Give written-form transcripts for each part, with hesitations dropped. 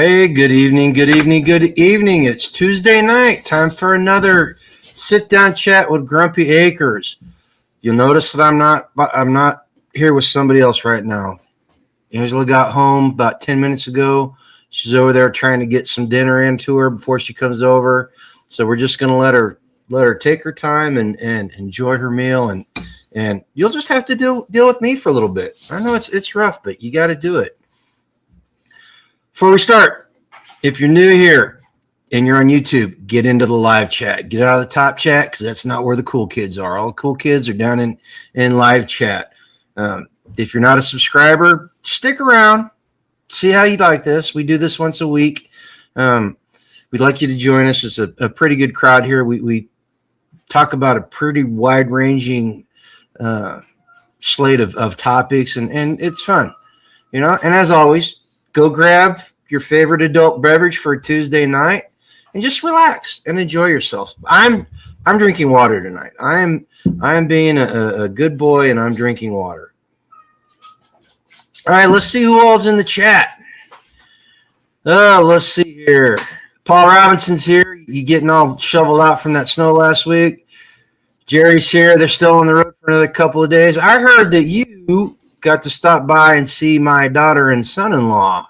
Hey, good evening, good evening, good evening. It's Tuesday night. Time for another sit-down chat with Grumpy Acres. You'll notice that I'm not here with somebody else right now. Angela got home about 10 minutes ago. She's over there trying to get some dinner into her before she comes over. So we're just gonna let her take her time and enjoy her meal, and you'll just have to deal with me for a little bit. I know it's rough, but you got to do it. Before we start, if you're new here and you're on YouTube, get into the live chat. Get out of the top chat because that's not where the cool kids are. All the cool kids are down in live chat. If you're not a subscriber, stick around. See how you like this. We do this once a week. We'd like you to join us. It's a pretty good crowd here. We talk about a pretty wide-ranging slate of topics, and it's fun. And as always, go grab your favorite adult beverage for a Tuesday night and just relax and enjoy yourself. I'm drinking water tonight. I'm being a good boy, and I'm drinking water. All right, let's see who all's in the chat. Let's see here. Paul Robinson's here. You getting all shoveled out from that snow last week? Jerry's here. They're still on the road for another couple of days. I heard that you got to stop by and see my daughter and son-in-law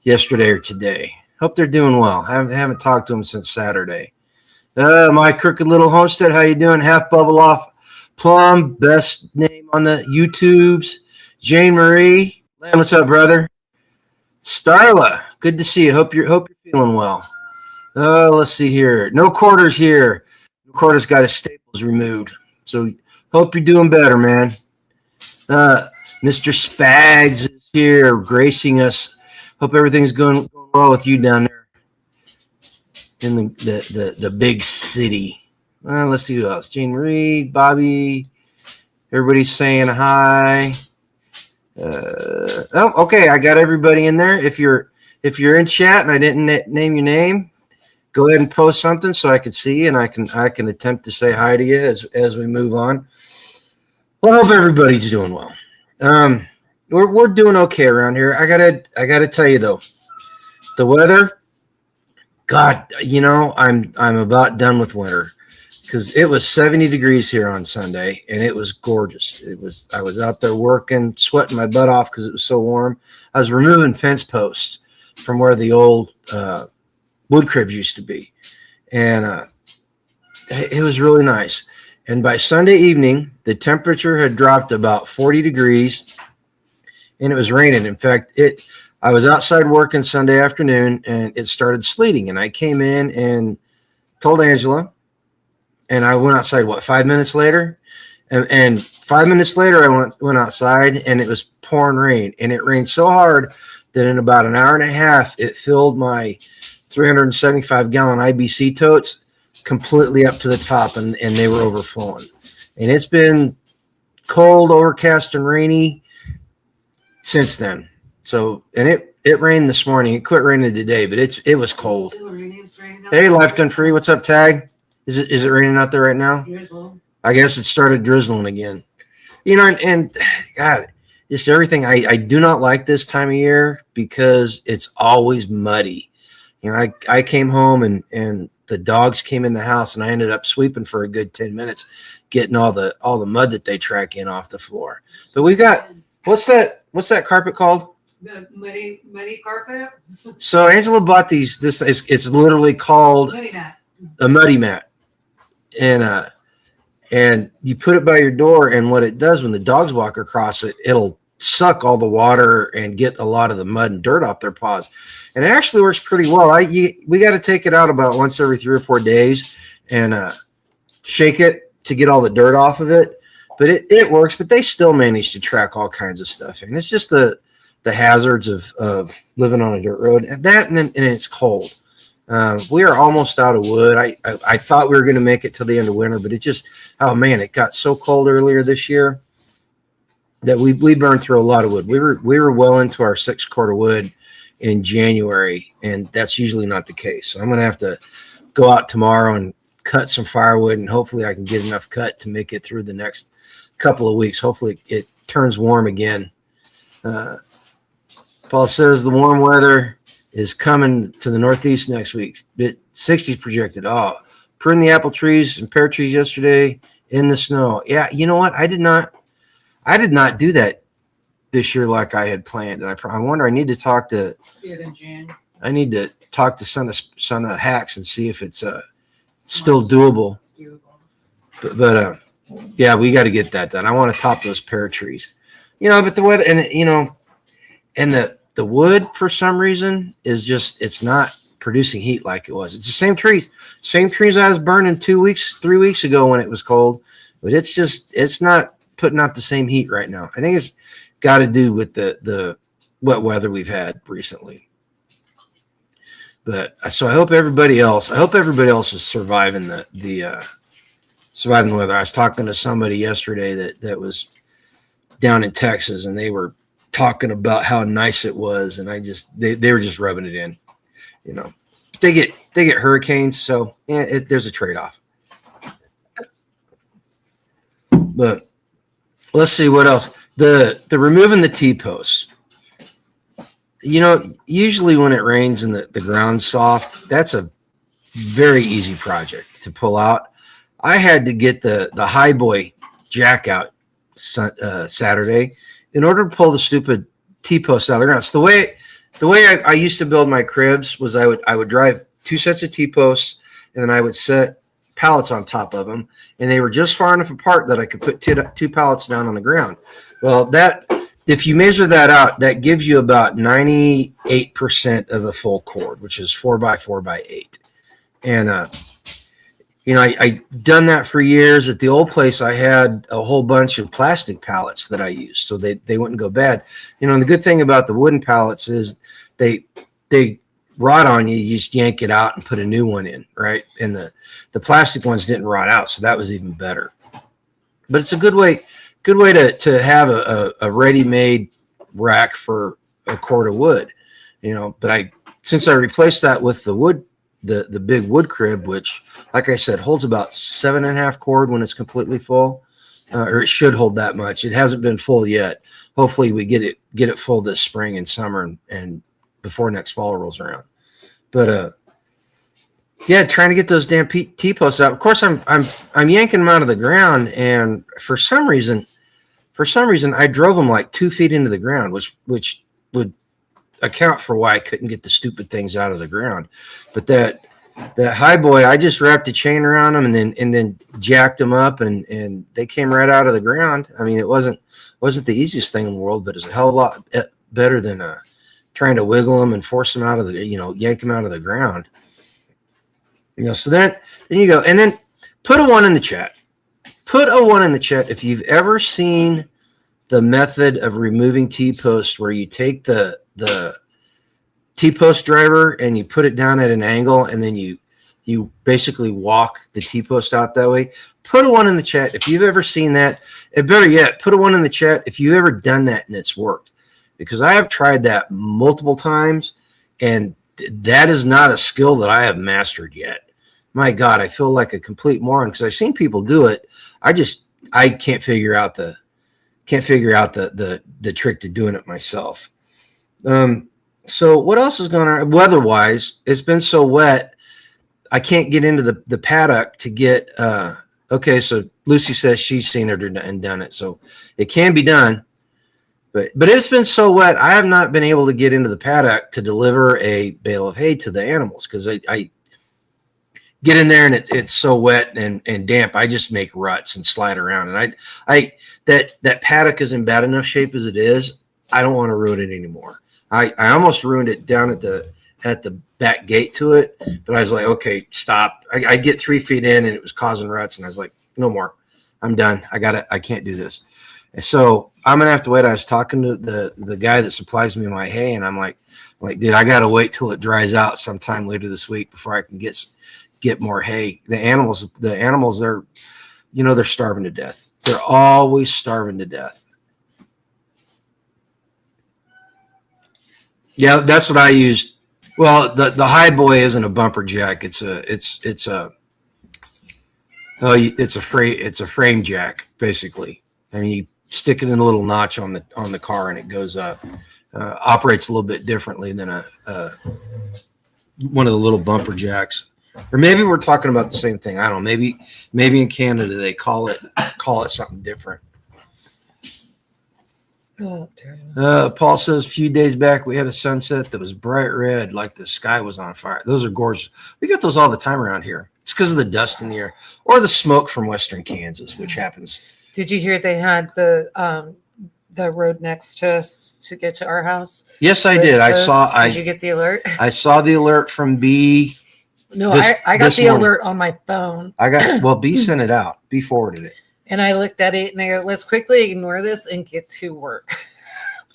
yesterday or today. Hope they're doing well. I haven't talked to them since Saturday. My crooked little homestead, how you doing? Half Bubble Off Plum, best name on the YouTubes. Jane Marie, Lamb, what's up, brother? Starla, good to see you. Hope you're feeling well. Let's see here. No Quarters here. No Quarters got his staples removed. So hope you're doing better, man. Mr. Spags is here, gracing us. Hope everything's going well with you down there in the big city. Let's see who else. Jane Marie, Bobby, everybody's saying hi. Okay, I got everybody in there. If you're in chat and I didn't name your name, go ahead and post something so I can see and I can attempt to say hi to you as we move on. Well, I hope everybody's doing well. We're doing okay around here. I gotta tell you though, the weather, God, I'm about done with winter because it was 70 degrees here on Sunday and it was gorgeous. I was out there working, sweating my butt off because it was so warm. I was removing fence posts from where the old wood cribs used to be, and it was really nice. And by Sunday evening, the temperature had dropped about 40 degrees, and it was raining. In fact, I was outside working Sunday afternoon, and it started sleeting. And I came in and told Angela, and I went outside, 5 minutes later? And 5 minutes later, I went outside, and it was pouring rain. And it rained so hard that in about an hour and a half, it filled my 375-gallon IBC totes completely up to the top, and they were overflowing. And it's been cold, overcast, and rainy since then. So, and it rained this morning. It quit raining today, but it was cold. Hey, Left and Free, what's up, Tag? Is it raining out there right now? Drizzle. I guess it started drizzling again. And God, just everything. I do not like this time of year because it's always muddy. I came home and the dogs came in the house, and I ended up sweeping for a good 10 minutes, getting all the mud that they track in off the floor. But we got what's that carpet called? The muddy carpet. So Angela bought these. It's literally called Muddy mat. a muddy mat, and you put it by your door, and what it does when the dogs walk across it, it'll suck all the water and get a lot of the mud and dirt off their paws. And it actually works pretty well. We got to take it out about once every 3 or 4 days and shake it to get all the dirt off of it. But it works, but they still manage to track all kinds of stuff. And it's just the hazards of living on a dirt road. And it's cold. We are almost out of wood. I thought we were going to make it till the end of winter, but it got so cold earlier this year that we burned through a lot of wood. We were well into our 6 quart of wood in January, and that's usually not the case. So I'm going to have to go out tomorrow and cut some firewood, and hopefully I can get enough cut to make it through the next couple of weeks. Hopefully it turns warm again. Paul says the warm weather is coming to the Northeast next week. 60s projected. Oh, pruned the apple trees and pear trees yesterday in the snow. Yeah, you know what? I did not do that this year like I had planned. And I wonder, I need to talk to Son of Hacks and see if it's still doable. But yeah, we got to get that done. I want to top those pear trees. But the weather and the wood for some reason is just, it's not producing heat like it was. It's the same trees I was burning 3 weeks ago when it was cold, but it's not putting out the same heat right now. I think it's got to do with the wet weather we've had recently. But so I hope everybody else is surviving the weather. I was talking to somebody yesterday that was down in Texas, and they were talking about how nice it was, and they were just rubbing it in. They get hurricanes, so there's a trade-off. But let's see what else. The removing the T-posts. Usually when it rains and the ground's soft, that's a very easy project to pull out. I had to get the high boy jack out Saturday in order to pull the stupid T-posts out of the ground. So the way I used to build my cribs was I would drive 2 sets of T-posts, and then I would set pallets on top of them, and they were just far enough apart that I could put two pallets down on the ground. Well, if you measure that out, that gives you about 98% of a full cord, which is 4x4x8. And I done that for years. At the old place, I had a whole bunch of plastic pallets that I used, so they wouldn't go bad. And the good thing about the wooden pallets is they rot on you. You just yank it out and put a new one in, right? And the plastic ones didn't rot out, so that was even better. But it's a good way to have a ready-made rack for a cord of wood, But since I replaced that with the wood. The big wood crib, which, like I said, holds about 7.5 cord when it's completely full, or it should hold that much. It hasn't been full yet. Hopefully, we get it full this spring and summer, and before next fall rolls around. But yeah, trying to get those damn T-posts out. Of course, I'm yanking them out of the ground, and for some reason, I drove them like 2 feet into the ground, which would account for why I couldn't get the stupid things out of the ground. But that high boy, I just wrapped a chain around them and then jacked them up, and they came right out of the ground. I mean, it wasn't the easiest thing in the world, but it's a hell of a lot better than trying to wiggle them and force them out of the, yank them out of the ground. So then you go, and then put a 1 in the chat. Put a 1 in the chat if you've ever seen the method of removing T-posts where you take the T-post driver and you put it down at an angle, and then you basically walk the T-post out that way. Put a 1 in the chat if you've ever seen that. And better yet, put a 1 in the chat if you've ever done that and it's worked. Because I have tried that multiple times, and that is not a skill that I have mastered yet. My God, I feel like a complete moron because I've seen people do it. I can't figure out the trick to doing it myself. So what else is going on weather-wise? It's been so wet, I can't get into the paddock to get. Okay, so Lucy says she's seen it and done it, so it can be done. But it's been so wet, I have not been able to get into the paddock to deliver a bale of hay to the animals because I get in there and it's so wet and damp. I just make ruts and slide around, and that paddock is in bad enough shape as it is. I don't want to ruin it anymore. I almost ruined it down at the back gate to it, but I was like, okay, stop. I get 3 feet in and it was causing ruts, and I was like, no more. I'm done. I can't do this. And so I'm gonna have to wait. I was talking to the guy that supplies me my hay, and I'm like, dude, I gotta wait till it dries out sometime later this week before I can get more hay. The animals, they're starving to death. They're always starving to death. Yeah, that's what I used. Well, the high boy isn't a bumper jack. It's a frame jack basically. I mean, you stick it in a little notch on the car and it goes up. operates a little bit differently than one of the little bumper jacks. Or maybe we're talking about the same thing. I don't know. Maybe in Canada they call it something different. Paul says a few days back we had a sunset that was bright red, like the sky was on fire. Those are gorgeous. We get those all the time around here. It's because of the dust in the air or the smoke from western Kansas, which happens. Did you hear they had the road next to us to get to our house? Yes, I did. Did you get the alert? I saw the alert from B. No, I got the alert on my phone. B sent it out. B forwarded it. And I looked at it and I go, let's quickly ignore this and get to work.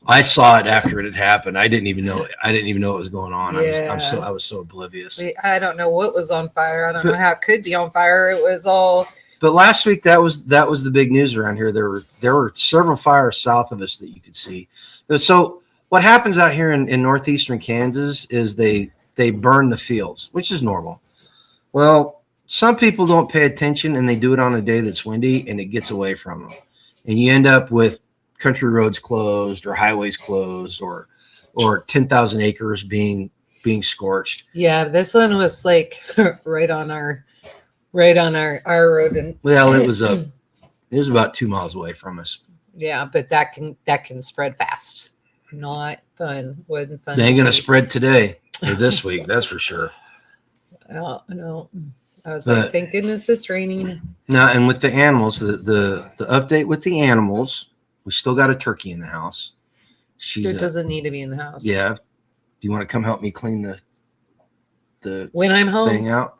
I saw it after it had happened. I didn't even know what was going on. Yeah. I was so oblivious. I don't know what was on fire. I don't know how it could be on fire. It was all. But last week that was the big news around here. There were several fires south of us that you could see. So what happens out here in northeastern Kansas is they burn the fields, which is normal. Well, some people don't pay attention and they do it on a day that's windy and it gets away from them. And you end up with country roads closed or highways closed or 10,000 acres being scorched. Yeah, this one was like right on our road. And well, it was about 2 miles away from us. Yeah, but that can spread fast. Not fun. Wasn't fun. They ain't gonna spread today or this week, that's for sure. No. I was like, thank goodness it's raining. Now, and with the animals, the update with the animals, we still got a turkey in the house. It doesn't need to be in the house. Yeah. Do you want to come help me clean the when I'm home thing out?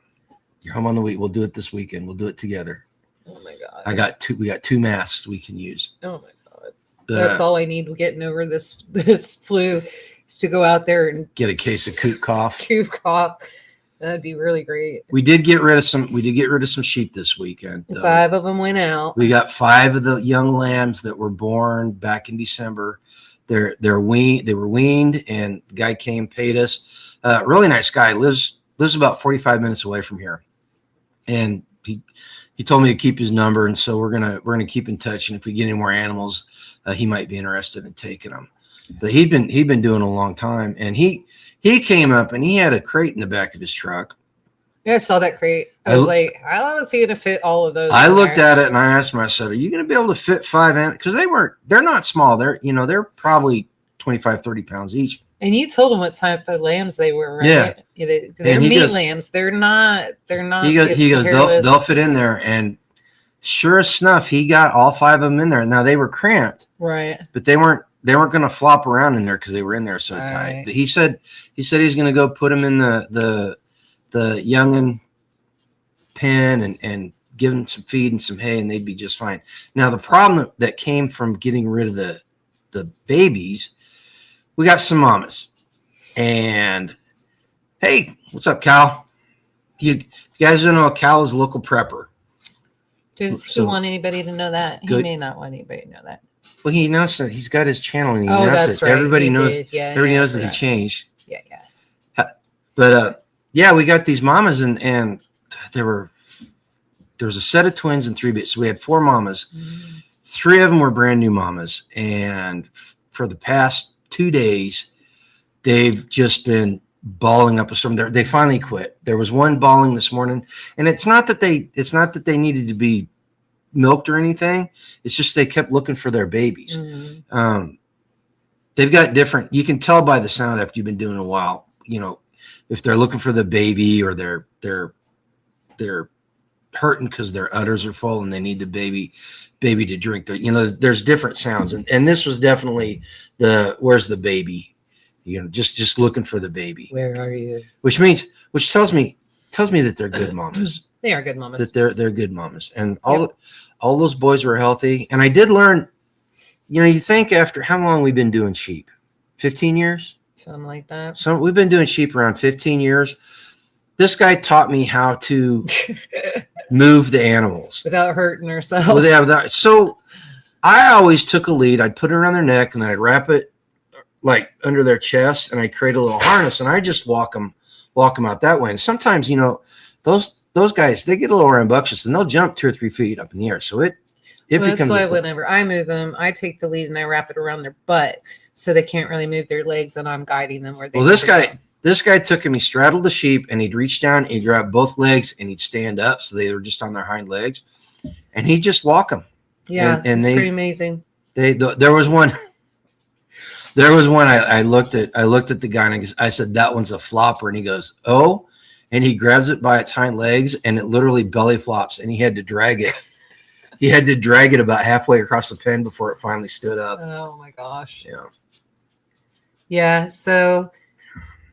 You're home on the week. We'll do it this weekend. We'll do it together. Oh my God. We got 2 masks we can use. Oh my God. That's all I need. Getting over this flu is to go out there and get a case of coot cough. That'd be really great. We did get rid of some sheep this weekend. 5 of them went out. We got 5 of the young lambs that were born back in December. They were weaned, and the guy came, paid us. Really nice guy. Lives about 45 minutes away from here, and he told me to keep his number, and so we're gonna keep in touch. And if we get any more animals, he might be interested in taking them. But he'd been doing it a long time, and he came up and he had a crate in the back of his truck. Yeah, I saw that crate. I was like, how is he going to fit all of those? I looked at it and I asked him, I said, are you going to be able to fit 5 animals? Because they're not small. They're probably 25, 30 pounds each. And you told him what type of lambs they were, right? Yeah. They're meat lambs. They're not. He goes, they'll fit in there. And sure enough, he got all 5 of them in there. Now they were cramped. Right. But they weren't going to flop around in there because they were in there so tight. Right. But he said he's going to go put them in the youngin pen and give them some feed and some hay, and they'd be just fine. Now the problem that came from getting rid of the babies, we got some mamas. And hey, what's up, Cal? You guys don't know, Cal is a local prepper. Does he want anybody to know that? He may not want anybody to know that. Well, he announced that he's got his channel and he announced that's it. right. Everybody knows. Yeah, everybody knows that he changed. Yeah. But we got these mamas and there was a set of twins and 3 babies. So we had 4 mamas. Mm-hmm. 3 of them were brand new mamas, and for the past 2 days, they've just been bawling up a storm. They finally quit. There was one bawling this morning, and it's not that they needed to be milked or anything. It's just they kept looking for their babies. Mm-hmm. They've got different. You can tell by the sound after you've been doing it a while. If they're looking for the baby or they're hurting because their udders are full and they need the baby to drink. There's different sounds, and this was definitely where's the baby? Just looking for the baby. Where are you? Which tells me that they're good mamas. They are good mamas. That they're good mamas, and all those boys were healthy. And I did learn. You think after how long we've been doing sheep? 15 years? Something like that. So we've been doing sheep around 15 years. This guy taught me how to move the animals without hurting ourselves. So I always took a lead. I'd put it around their neck and then I'd wrap it like under their chest, and I'd create a little harness, and I just walk them out that way. And sometimes, those guys, they get a little rambunctious and they'll jump 2 or 3 feet up in the air. So it becomes. That's why whenever I move them, I take the lead and I wrap it around their butt so they can't really move their legs, and I'm guiding them where they. Well, need to go. this guy took him. He straddled the sheep, and he'd reach down, and he'd grab both legs, and he'd stand up, so they were just on their hind legs, and he'd just walk them. Yeah, and it's they, pretty amazing. There was one. There was one. I looked at the guy, and I said, "That one's a flopper," and he goes, "Oh," and he grabs it by its hind legs, and it literally belly flops, and he had to drag it. He had to drag it about halfway across the pen before it finally stood up. Oh my gosh. Yeah. Yeah. So,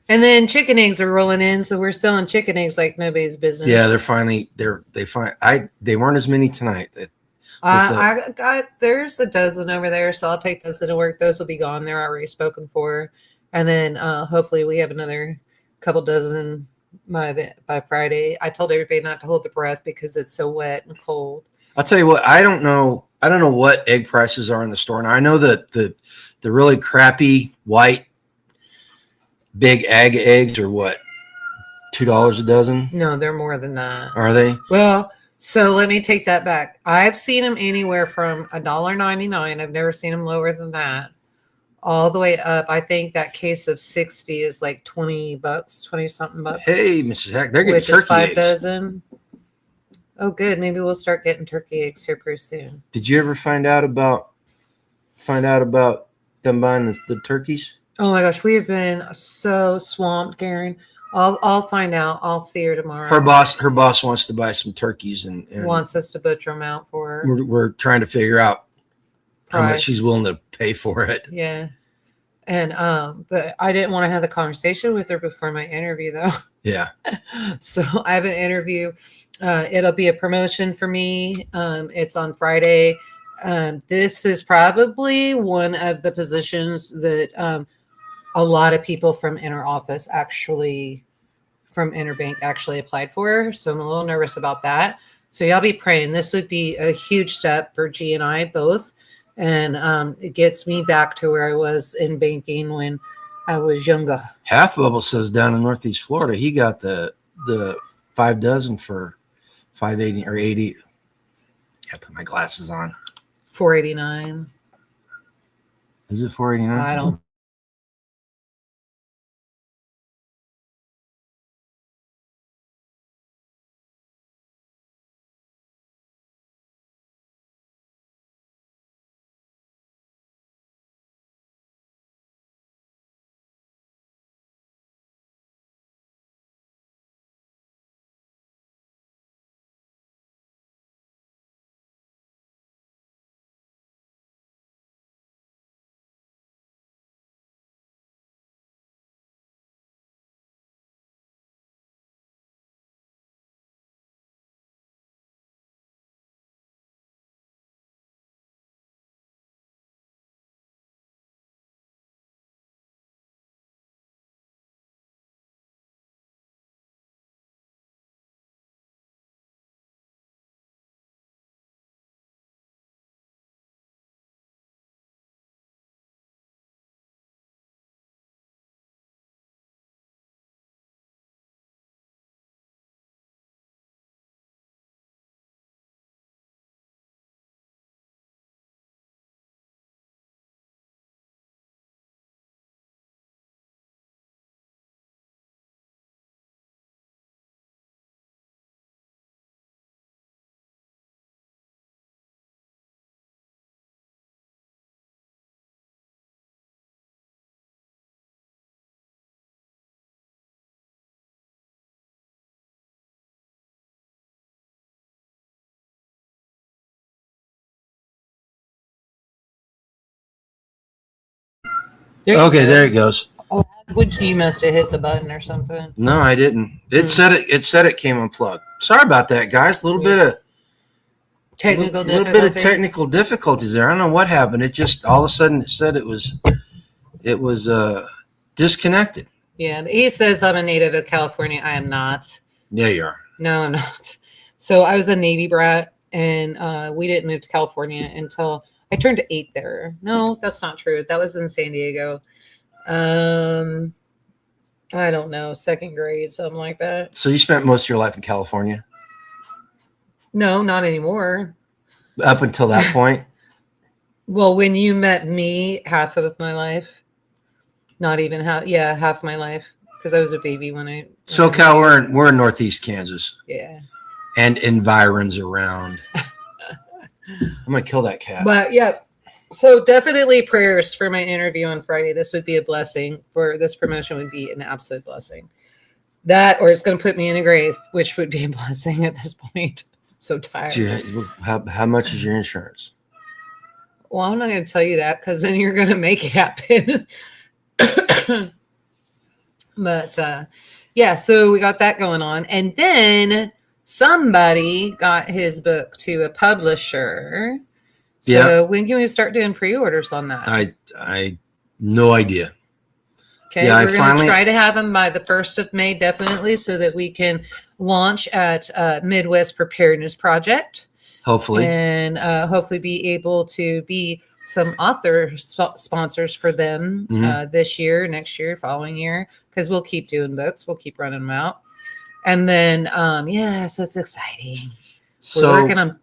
and then chicken eggs are rolling in, so we're selling chicken eggs like nobody's business. Yeah, they weren't as many tonight. I got there's a dozen over there, so I'll take those into work. Those will be gone. They're already spoken for, and then hopefully we have another couple dozen by Friday. I told everybody not to hold their breath because it's so wet and cold. I'll tell you what, I don't know what egg prices are in the store. Now I know that the really crappy white big eggs are what, $2 a dozen? No, they're more than that. Are they? Well, so let me take that back. I've seen them anywhere from $1.99. I've never seen them lower than that. All the way up. I think that case of 60 is like $20, 20 something bucks. Hey, Mrs. Hack, they're getting which turkey is 5 eggs. Dozen. Oh, good. Maybe we'll start getting turkey eggs here pretty soon. Did you ever find out about them buying the turkeys? Oh my gosh, we have been so swamped, Karen. I'll find out. I'll see her tomorrow. Her boss wants to buy some turkeys and wants us to butcher them out for her. We're trying to figure out how much Price. she's willing to pay for it. Yeah. And but I didn't want to have the conversation with her before my interview though. Yeah. So I have an interview. It'll be a promotion for me. It's on Friday. This is probably one of the positions that a lot of people from Inner Office from Interbank actually applied for. So I'm a little nervous about that. So y'all be praying. This would be a huge step for G and I both. And it gets me back to where I was in banking when I was younger. Half Bubble says down in Northeast Florida, he got the 5 dozen for $5.80 or $80. I put my glasses on. $4.89. Is it $4.89? I don't. Okay, there it goes. You must have hit the button or something. No, I didn't. It said it came unplugged. Sorry about that, guys. A little bit of technical difficulties there. I don't know what happened. It just all of a sudden it said it was disconnected. Yeah, he says I'm a native of California. I am not. Yeah, you are. No, I'm not. So I was a Navy brat, and we didn't move to California until I turned 8 there. No, that's not true. That was in San Diego. I don't know, 2nd grade, something like that. So you spent most of your life in California? No, not anymore. Up until that point? Well, when you met me, half of my life. not even half my life, because I was a baby when I SoCal, we're in Northeast Kansas. Yeah. And environs around. I'm gonna kill that cat. But yeah, so definitely prayers for my interview on Friday. This would be a blessing. For this promotion would be an absolute blessing. That, or it's going to put me in a grave, which would be a blessing at this point. I'm so tired. How much is your insurance? Well, I'm not going to tell you that, because then you're going to make it happen. But yeah, so we got that going on, and then somebody got his book to a publisher. So when can we start doing pre-orders on that? I no idea. Okay, yeah, we're going to try to have them by the 1st of May, definitely, so that we can launch at Midwest Preparedness Project. Hopefully. And hopefully be able to be some author sponsors for them this year, next year, following year, because we'll keep doing books. We'll keep running them out. And then, so it's exciting.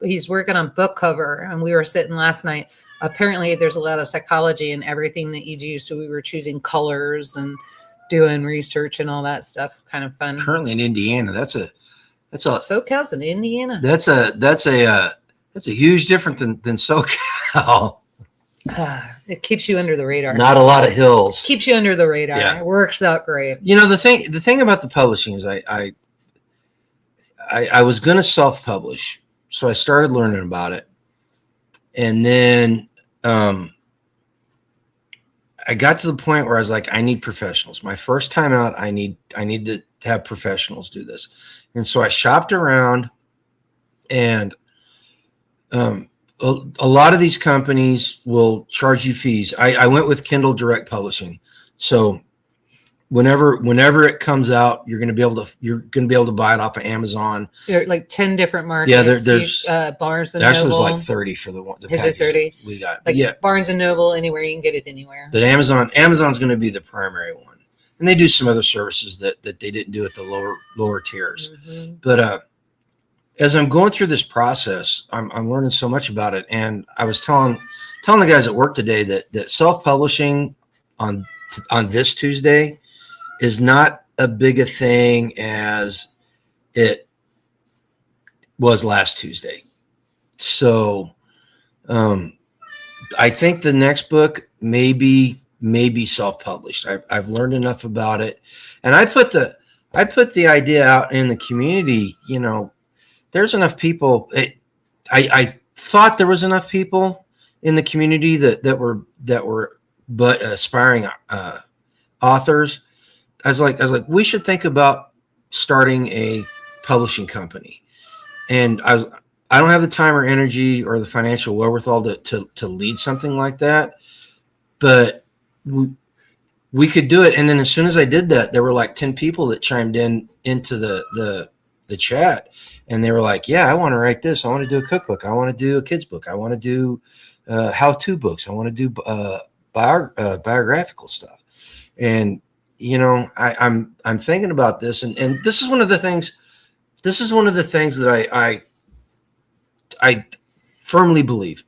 He's working on book cover, and we were sitting last night. Apparently there's a lot of psychology in everything that you do. So we were choosing colors and doing research and all that stuff. Kind of fun. Currently in Indiana, that's a SoCal's in Indiana. That's a huge difference than SoCal. It keeps you under the radar. Not a lot of hills. Keeps you under the radar. Yeah. It works out great. You know, the thing about the publishing is I was going to self-publish, so I started learning about it, and then I got to the point where I was like, I need professionals. My first time out, I need to have professionals do this, and so I shopped around, and a lot of these companies will charge you fees. I went with Kindle Direct Publishing, so whenever it comes out, you're going to be able to buy it off of Amazon. There are like 10 different markets. Yeah, there's Barnes and actually Noble. There's like 30 for the Is there 30? We got. Like yeah, Barnes and Noble, anywhere you can get it anywhere. but Amazon's going to be the primary one, and they do some other services that they didn't do at the lower tiers. Mm-hmm. But as I'm going through this process, I'm learning so much about it, and I was telling the guys at work today that self-publishing on this Tuesday is not a big a thing as it was last Tuesday. So I think the next book may be self-published. I've learned enough about it, and I put the idea out in the community. You know, there's enough people. I thought there was enough people in the community that were but aspiring authors. I was like, we should think about starting a publishing company. And I don't have the time or energy or the financial wherewithal to lead something like that, but we could do it. And then as soon as I did that, there were like 10 people that chimed into the chat, and they were like, yeah, I want to write this. I want to do a cookbook. I want to do a kid's book. I want to do how-to books. I want to do biographical stuff. And you know, I'm thinking about this, and this is one of the things. This is one of the things that I firmly believe.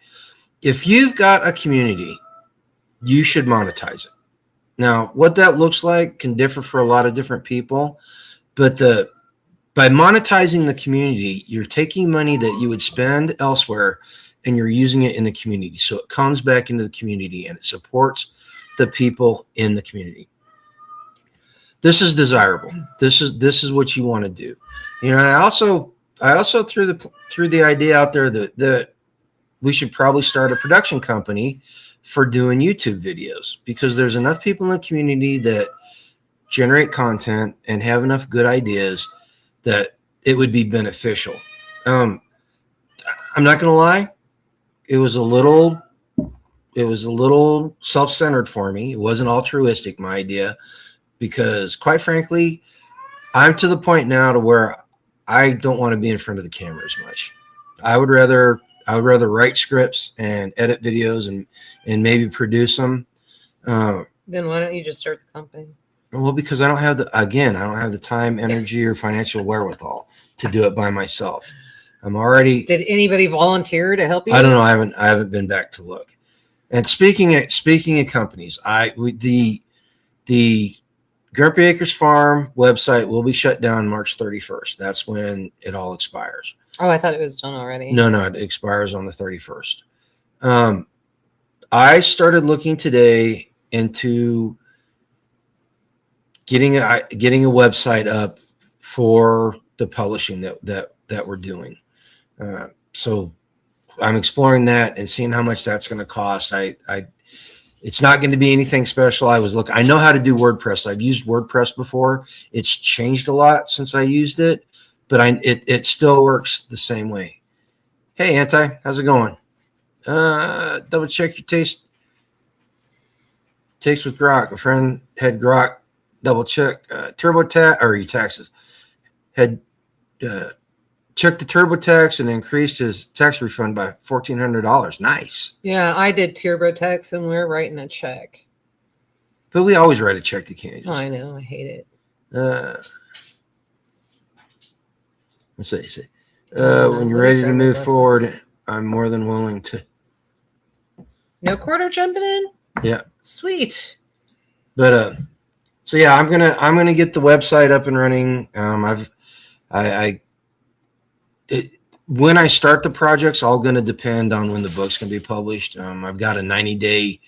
If you've got a community, you should monetize it. Now, what that looks like can differ for a lot of different people, but by monetizing the community, you're taking money that you would spend elsewhere and you're using it in the community. So it comes back into the community and it supports the people in the community. This is desirable. This is what you want to do. You know, and I also threw the idea out there that we should probably start a production company for doing YouTube videos, because there's enough people in the community that generate content and have enough good ideas that it would be beneficial. I'm not going to lie. It was a little self-centered for me. It wasn't altruistic, my idea. Because quite frankly, I'm to the point now to where I don't want to be in front of the camera as much. I would rather write scripts and edit videos and maybe produce them. Then why don't you just start the company? Well, because I don't have the time, energy, or financial wherewithal to do it by myself. Did anybody volunteer to help you? I don't know. I haven't been back to look. And speaking of companies, The Grumpy Acres Farm website will be shut down March 31st. That's when it all expires. Oh, I thought it was done already. No, it expires on the 31st. I started looking today into getting a website up for the publishing that we're doing. So I'm exploring that and seeing how much that's going to cost. It's not going to be anything special. I know how to do WordPress. I've used WordPress before. It's changed a lot since I used it, but it still works the same way. Hey, Anti, how's it going? Double check your taste with Grok. A friend had Grok double check TurboTax or your taxes. Had checked the TurboTax and increased his tax refund by $1,400. Nice. Yeah, I did TurboTax and we're writing a check. But we always write a check to Kansas. Oh, I know. I hate it. Let's see. When you're ready to move forward, I'm more than willing to. No quarter jumping in? Yeah. Sweet. But so yeah, I'm gonna get the website up and running. When I start the project's all gonna depend on when the book's gonna be published. I've got a 90-day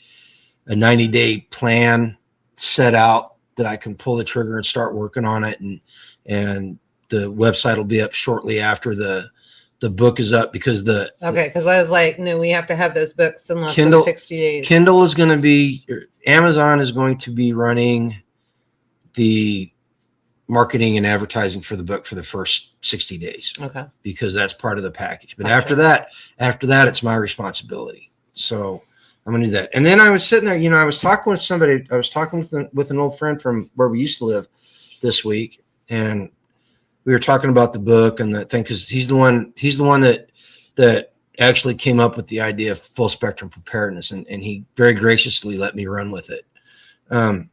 plan set out that I can pull the trigger and start working on it, and the website will be up shortly after the book is up because because I was like, no, we have to have those books in less Kindle, than 60 days. Kindle is going to be, Amazon is going to be running the marketing and advertising for the book for the first 60 days. Okay. Because that's part of the package. But after that, it's my responsibility. So I'm going to do that. And then I was sitting there, I was talking with somebody, with an old friend from where we used to live this week. And we were talking about the book and that thing, because he's the one that actually came up with the idea of full spectrum preparedness, and he very graciously let me run with it. But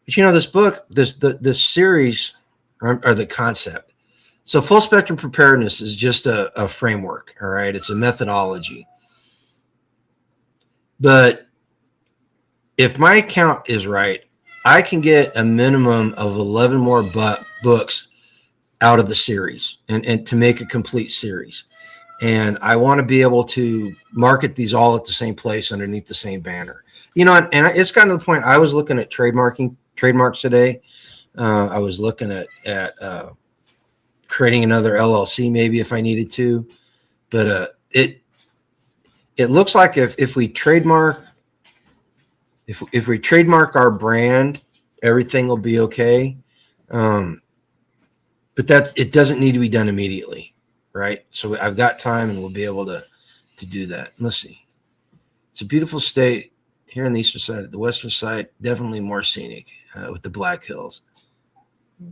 this book, this series, or the concept. So full spectrum preparedness is just a framework, all right? It's a methodology. But if my count is right, I can get a minimum of 11 more books out of the series and to make a complete series. And I want to be able to market these all at the same place underneath the same banner. And it's gotten to the point I was looking at trademarks today. I was looking at creating another LLC maybe if I needed to. But it looks like if we trademark our brand, everything will be okay. But it doesn't need to be done immediately, right? So I've got time, and we'll be able to do that. Let's see. It's a beautiful state here on the eastern side. The western side, definitely more scenic with the Black Hills.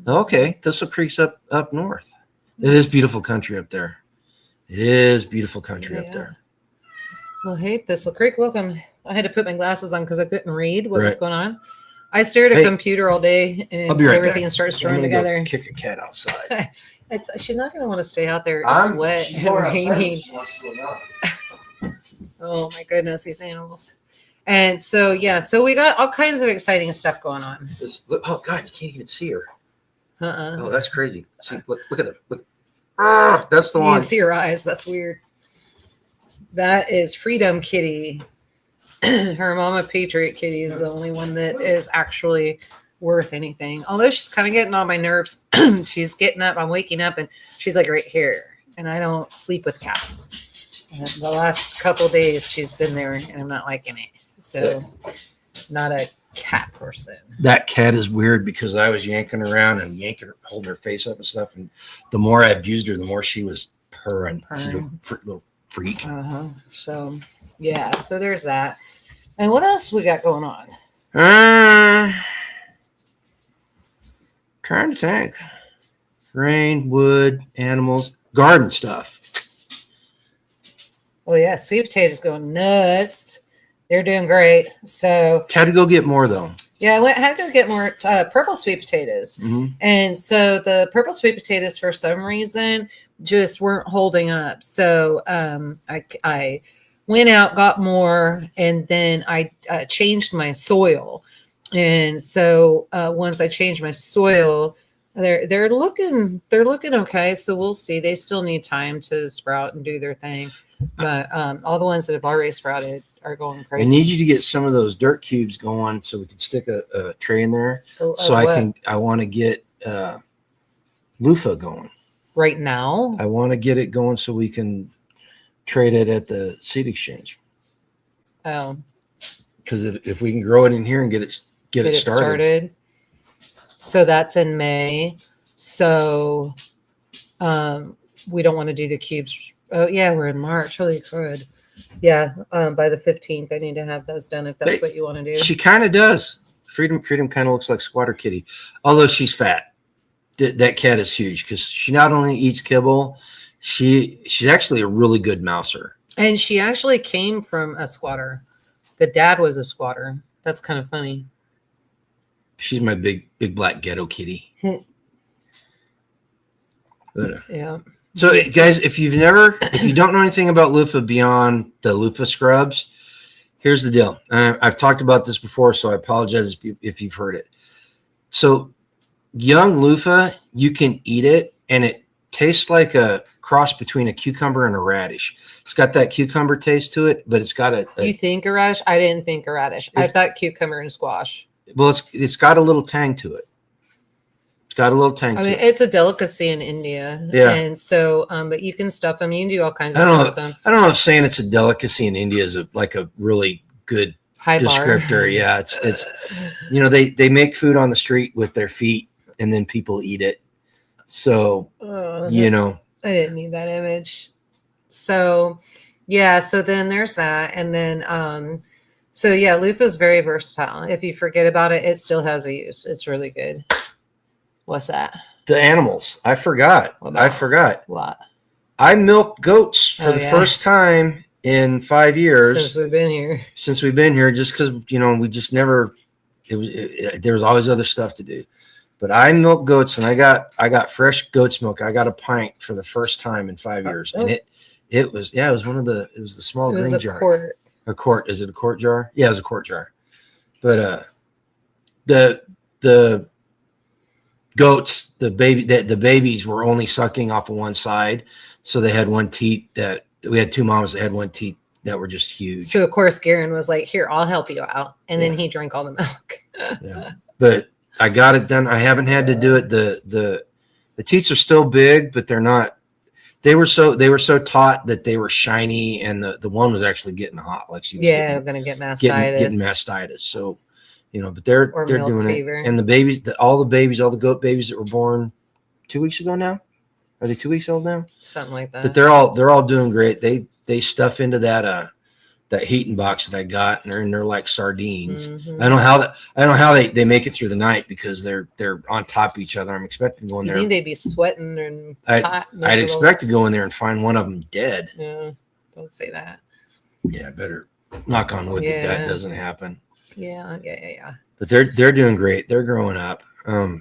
Okay, Thistle Creek's up north. It is beautiful country up there. It is beautiful country up there. Well, hey, Thistle Creek, welcome. I had to put my glasses on because I couldn't read what was going on. I stared at a computer all day, and everything starts throwing together. Go kick a cat outside. She's not going to want to stay out there. It's wet and raining. Oh my goodness, these animals! And so so we got all kinds of exciting stuff going on. Oh God, you can't even see her. Oh, that's crazy. See, look at that. Look. That's the one. You can see her eyes. That's weird. That is Freedom Kitty. Her mama Patriot Kitty is the only one that is actually worth anything. Although she's kind of getting on my nerves. She's getting up. I'm waking up and she's like right here. And I don't sleep with cats. And the last couple of days she's been there and I'm not liking it. So not a cat person. That cat is weird because I was yanking around and holding her face up and stuff. And the more I abused her, the more she was purring. Little freak. So so there's that. And what else we got going on? Trying to think. Rain, wood, animals, garden stuff. Oh yeah, sweet potatoes going nuts. They're doing great. So had to go get more though. Yeah, I had to go get more purple sweet potatoes. Mm-hmm. And so the purple sweet potatoes, for some reason, just weren't holding up. So I went out, got more, and then I changed my soil. And so once I change my soil, they're looking okay. So we'll see. They still need time to sprout and do their thing, but all the ones that have already sprouted are going I crazy. need you to get some of those dirt cubes going so we can stick a tray in there. So I want to get loofah going right now. I want to get it going so we can trade it at the seed exchange. Oh, because if we can grow it in here and get it started. So that's in May. So we don't want to do the cubes. Oh yeah, we're in March. Holy crud. Yeah, by the 15th, I need to have those done if that's what you want to do. She kind of does. Freedom kind of looks like Squatter Kitty, although she's fat. That cat is huge because she not only eats kibble, she's actually a really good mouser. And she actually came from a squatter. The dad was a squatter. That's kind of funny. She's my big black ghetto kitty. Yeah. So guys, if you don't know anything about loofah beyond the loofah scrubs, here's the deal. I've talked about this before, so I apologize if you've heard it. So young loofah, you can eat it, and it tastes like a cross between a cucumber and a radish. It's got that cucumber taste to it, but it's got You think a radish? I didn't think a radish. I thought cucumber and squash. Well, it's got a little tang to it. It's got a little tang to it. It's a delicacy in India. Yeah. And so, but you can stuff them. You can do all kinds of stuff with them. I don't know if saying it's a delicacy in India is like a really good high descriptor. Bar. Yeah, it's they make food on the street with their feet, and then people eat it. So I didn't need that image. So yeah, so then there's that, and then so yeah, loofah is very versatile. If you forget about it, it still has a use. It's really good. What's that? The animals. I forgot. What? I milked goats for the first time in 5 years since we've been here. Just because we just never. There was always other stuff to do, but I milked goats and I got fresh goat's milk. I got a pint for the first time in 5 years, and it was the small green jar. Quart. A quart. Is it a quart jar? Yeah, it was a quart jar. But the goats, the babies were only sucking off of one side, so they had one teat that we had two mamas that had one teat that were just huge. So of course Garen was like, "Here, I'll help you out," and then he drank all the milk. Yeah, but I got it done. I haven't had to do it. The teats are still big, but they're not. They were so taut that they were shiny, and the one was actually getting hot, like she was. Yeah, going to get mastitis. Getting mastitis. So. But they're doing fever. it, and the babies, all the goat babies that were born 2 weeks ago now, are they 2 weeks old now? Something like that. But they're all doing great. They stuff into that heating box that I got, and they're like sardines. Mm-hmm. I don't know how they make it through the night because they're on top of each other. I'm expecting to go in there. You think they'd be sweating and hot? I'd expect to go in there and find one of them dead. Yeah, don't say that. Yeah, better knock on wood that doesn't happen. Yeah. But they're doing great. They're growing up. Go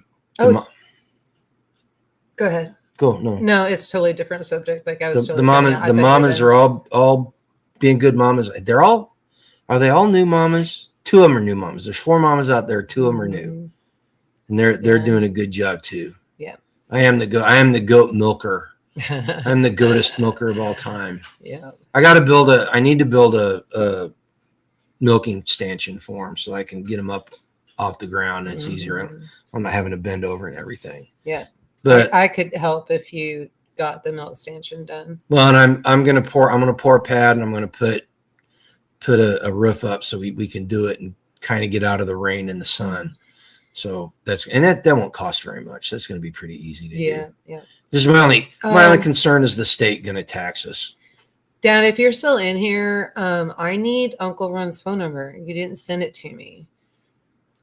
ahead. Cool. No, it's totally different subject. Like I was. The mamas are all being good mamas. Are they all new mamas? 2 of them are new mamas. There's 4 mamas out there. 2 of them are new, and they're doing a good job too. Yeah. I am the goat milker. I'm the goatest milker of all time. Yeah. I need to build a milking stanchion for them so I can get them up off the ground. And it's easier. I'm not having to bend over and everything. Yeah. But I could help if you got the milk stanchion done. Well, and I'm gonna pour a pad, and I'm gonna put a roof up so we can do it and kind of get out of the rain and the sun. So that won't cost very much. That's gonna be pretty easy to do. Yeah. Just my only concern is the state gonna tax us. Dad, if you're still in here, I need Uncle Ron's phone number. You didn't send it to me.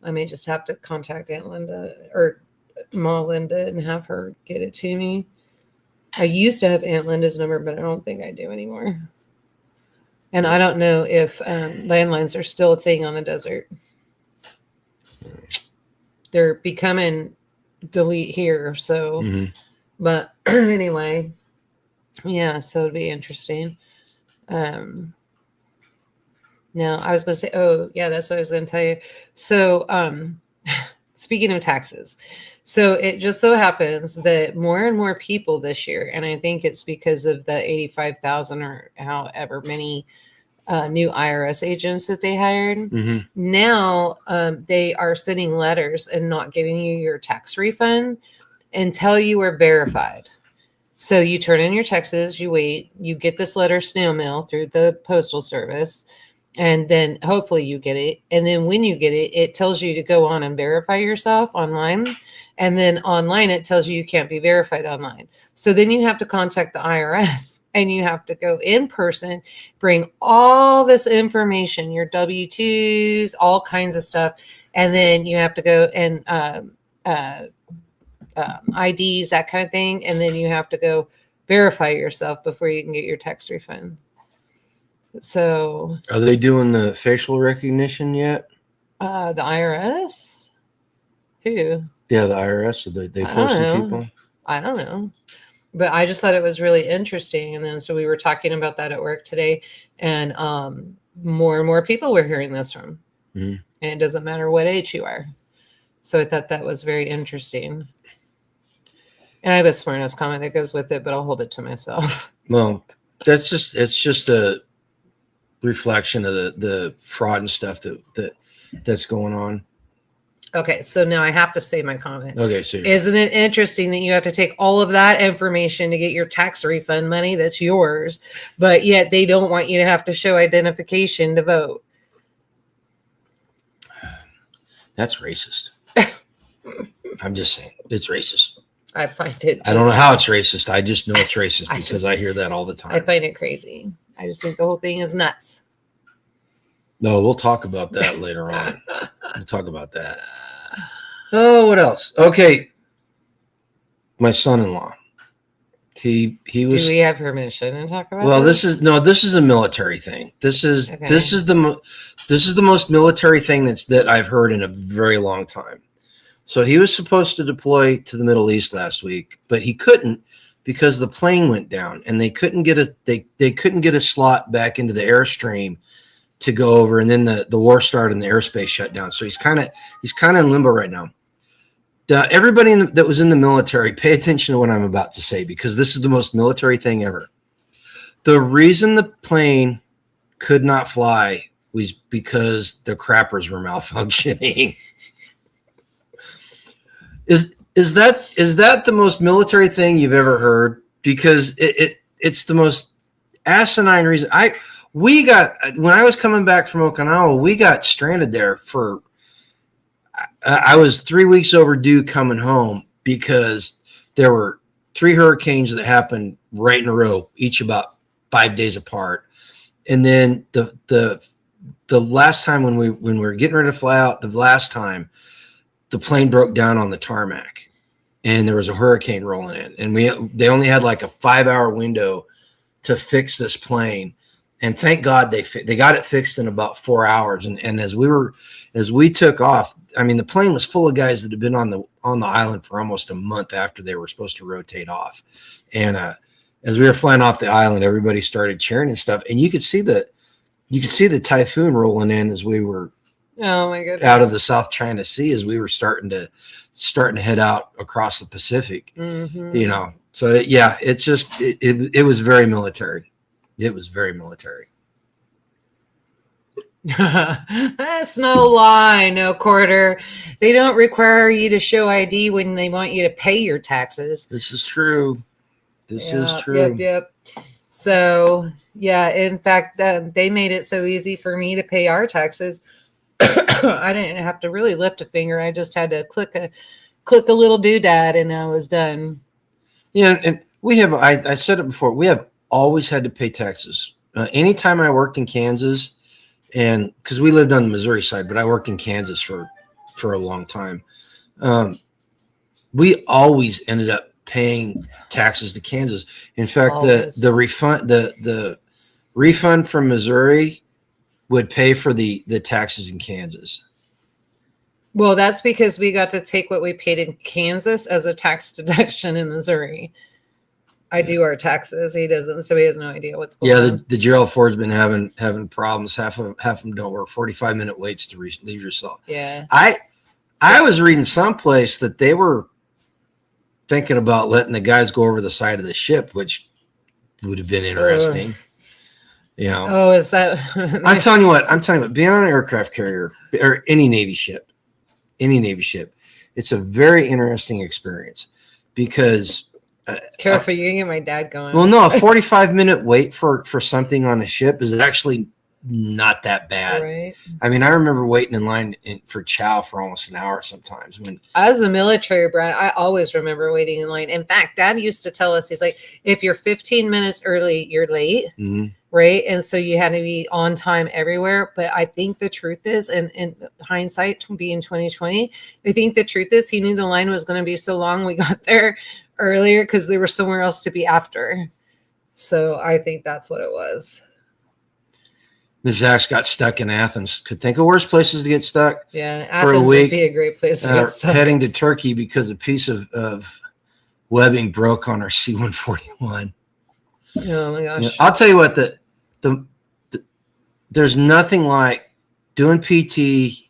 I may just have to contact Aunt Linda or Ma Linda and have her get it to me. I used to have Aunt Linda's number, but I don't think I do anymore. And I don't know if landlines are still a thing on the desert. They're becoming delete here. So, but anyway, yeah, so it'd be interesting. No, I was going to say, oh, yeah, that's what I was going to tell you. So, speaking of taxes, so it just so happens that more and more people this year, and I think it's because of the 85,000 or however many new IRS agents that they hired. Mhm. Now they are sending letters and not giving you your tax refund until you are verified. So you turn in your taxes, you wait, you get this letter snail mail through the postal service, and then hopefully you get it. And then when you get it, it tells you to go on and verify yourself online. And then online, it tells you can't be verified online. So then you have to contact the IRS and you have to go in person, bring all this information, your W-2s, all kinds of stuff. And then you have to go and IDs, that kind of thing. And then you have to go verify yourself before you can get your tax refund. So Are they doing the facial recognition yet? the IRS? Who? Yeah, the IRS. Are they I don't forcing know. people? I don't know. But I just thought it was really interesting. And then so we were talking about that at work today. And more and more people we're hearing this from. Mhm. And it doesn't matter what age you are. So I thought that was very interesting. And I have a smartass comment that goes with it, but I'll hold it to myself. Well, it's just a reflection of the fraud and stuff that's going on. Okay, so now I have to say my comment. Okay, so Isn't it interesting that you have to take all of that information to get your tax refund money that's yours, but yet they don't want you to have to show identification to vote? that's racist. I'm just saying, it's racist. I find it. I don't know how it's racist. I just know it's racist because I hear that all the I time. find it crazy. I just think the whole thing is nuts. No, we'll talk about that later on. We'll talk about that. Oh, what else? Okay, my son-in-law. He was. Do we have permission to talk about? Well, this this is a military thing. This is Okay. this is the most military thing that I've heard in a very long time. So he was supposed to deploy to the Middle East last week, but he couldn't because the plane went down and they couldn't get a slot back into the airstream to go over, and then the war started and the airspace shut down. So he's kind of in limbo right now. Everybody that was in the military, pay attention to what I'm about to say because this is the most military thing ever. The reason the plane could not fly was because the crappers were malfunctioning. Is that the most military thing you've ever heard? Because it's the most asinine reason. When I was coming back from Okinawa, we got stranded there for. I was 3 weeks overdue coming home because there were 3 hurricanes that happened right in a row, each about 5 days apart. And then the last time when we were getting ready to fly out, the last time the plane broke down on the tarmac and there was a hurricane rolling in, and they only had like a 5-hour window to fix this plane. And thank God they got it fixed in about 4 hours. And as we took off, I mean, the plane was full of guys that had been on the island for almost a month after they were supposed to rotate off. And as we were flying off the island, everybody started cheering and stuff. And you could see the typhoon rolling in as we were Oh my goodness. out of the South China Sea as we were starting to head out across the Pacific. Mhm. You know, so yeah, it's just it was very military. It was very military. That's no lie, no quarter. They don't require you to show ID when they want you to pay your taxes. This is true. This is Yep, true. Yep. So yeah, in fact, they made it so easy for me to pay our taxes. I didn't have to really lift a finger. I just had to click a little doodad and I was done. Yeah, and we have. I said it before. We have always had to pay taxes. Anytime I worked in Kansas, and because we lived on the Missouri side, but I worked in Kansas for a long time, we always ended up paying taxes to Kansas. In fact, Always. the refund from Missouri would pay for the taxes in Kansas. Well, that's because we got to take what we paid in Kansas as a tax deduction in Missouri. I do our taxes. He doesn't, so he has no idea what's going Yeah, on. the Gerald Ford's been having problems. Half of them don't work. 45-minute waits to leave yourself. Yeah. I was reading someplace that they were thinking about letting the guys go over the side of the ship, which would have been interesting. You know. Oh, is that? I'm telling you what. Being on an aircraft carrier or any Navy ship, it's a very interesting experience because. Careful, you can get my dad going. Well, no, a 45-minute wait for something on a ship is actually not that bad. Right. I mean, I remember waiting in line for chow for almost an hour sometimes. As a military brat, I always remember waiting in line. In fact, Dad used to tell us, he's like, if you're 15 minutes early, you're late. Mm-hmm. Right. And so you had to be on time everywhere. But I think the truth is, and in hindsight, being 2020, I think the truth is he knew the line was going to be so long. We got there earlier because there was somewhere else to be after. So I think that's what it was. Ms. Axe got stuck in Athens. Could think of worse places to get stuck. Yeah, for Athens a week, would be a great place to get stuck. Heading to Turkey because a piece of webbing broke on our C-141. Oh my gosh! You know, I'll tell you what. There's nothing like doing PT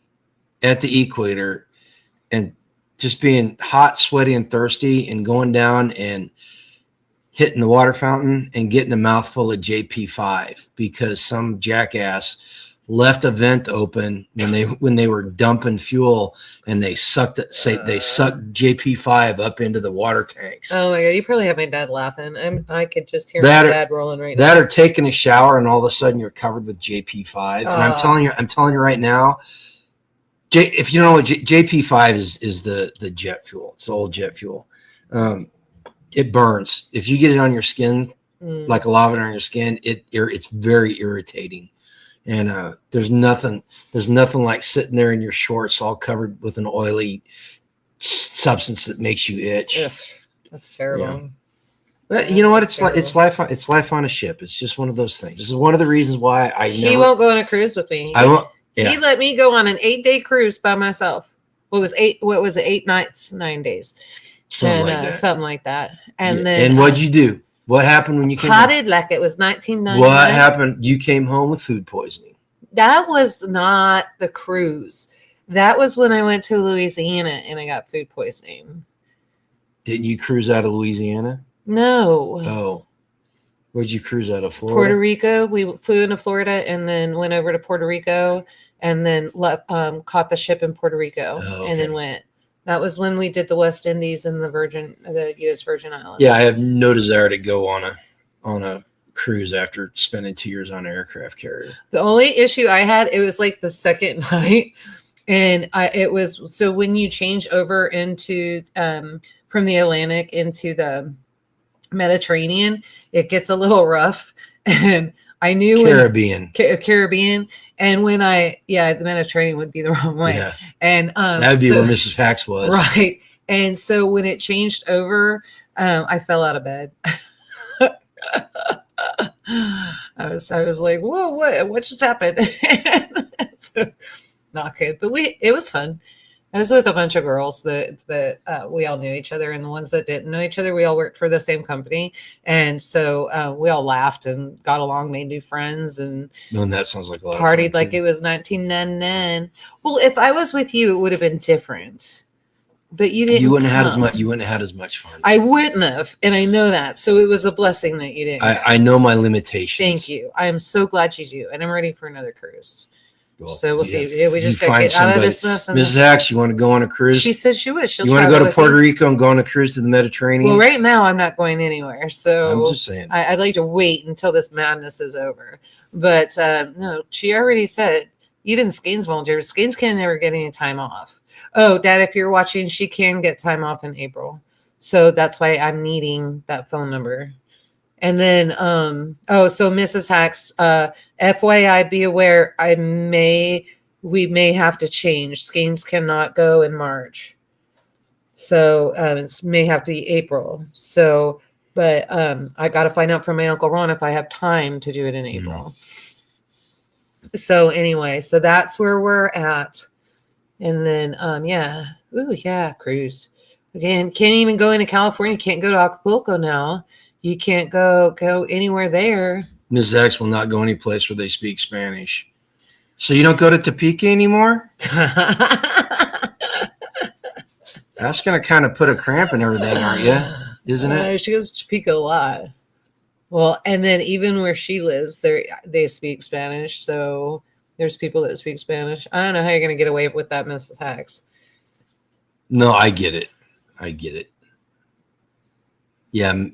at the equator and just being hot, sweaty, and thirsty, and going down and hitting the water fountain and getting a mouthful of JP5 because some jackass left a vent open when they were dumping fuel and they sucked JP5 up into the water tanks. Oh my god, you probably have my dad laughing. I could just hear my dad rolling right now. That or taking a shower and all of a sudden you're covered with JP5. And I'm telling you right now, if you know what JP5 is the jet fuel. It's old jet fuel. It burns. If you get it on your skin, like a lava on your skin, it's very irritating. And there's nothing like sitting there in your shorts all covered with an oily substance that makes you itch. Ugh, that's terrible. Yeah. But you know what? It's life on a ship. It's just one of those things. This is one of the reasons why he won't go on a cruise with me. He let me go on an 8-day cruise by myself. What was it? 8 nights, 9 days, something like that. And then what'd you do? What happened when you came potted home? Like it was 1999. What happened? You came home with food poisoning. That was not the cruise. That was when I went to Louisiana and I got food poisoning. Didn't you cruise out of Louisiana? No. Oh. Where'd you cruise out of? Florida? Puerto Rico. We flew into Florida and then went over to Puerto Rico and then caught the ship in Puerto Rico and then went. That was when we did the West Indies and the U.S. Virgin Islands. Yeah, I have no desire to go on a cruise after spending 2 years on an aircraft carrier. The only issue I had, it was like the second night, and so when you change over into from the Atlantic into the Mediterranean, it gets a little rough, and I knew Caribbean. And when the Mediterranean would be the wrong way. Yeah. And that would be where Mrs. Hacks was. Right. And so when it changed over, I fell out of bed. I was like, whoa, what just happened? So not good. But it was fun. I was with a bunch of girls that we all knew each other, and the ones that didn't know each other, we all worked for the same company, and so we all laughed and got along, made new friends, and that sounds like a lot. Partied like it was 1999. Well, if I was with you, it would have been different. But you didn't. You wouldn't have had as much. You wouldn't have had as much fun. I wouldn't have, and I know that. So it was a blessing that you didn't. I know my limitations. Thank you. I am so glad you do, and I'm ready for another cruise. Well, so we'll see. We just got to get out of this mess. Mrs. Hacks, you want to go on a cruise? She said she would. You want to go to Puerto Rico and go on a cruise to the Mediterranean? Well, right now I'm not going anywhere. So I'm just saying. I'd like to wait until this madness is over. But no, she already said even Skane's volunteer. Skane's can never get any time off. Oh, Dad, if you're watching, she can get time off in April. So that's why I'm needing that phone number. And then, so Mrs. Hacks, FYI, be aware, we may have to change. Skanes cannot go in March. So, it may have to be April. So, but, I got to find out from my Uncle Ron if I have time to do it in April. So anyway, so that's where we're at. And then, cruise. Again, can't even go into California. Can't go to Acapulco now. You can't go anywhere there. Mrs. X will not go any place where they speak Spanish. So you don't go to Topeka anymore? That's going to kind of put a cramp in everything, aren't you? Isn't it? She goes to Topeka a lot. Well, and then even where she lives, they speak Spanish. So there's people that speak Spanish. I don't know how you're going to get away with that, Mrs. Hacks. No, I get it. I get it. Yeah,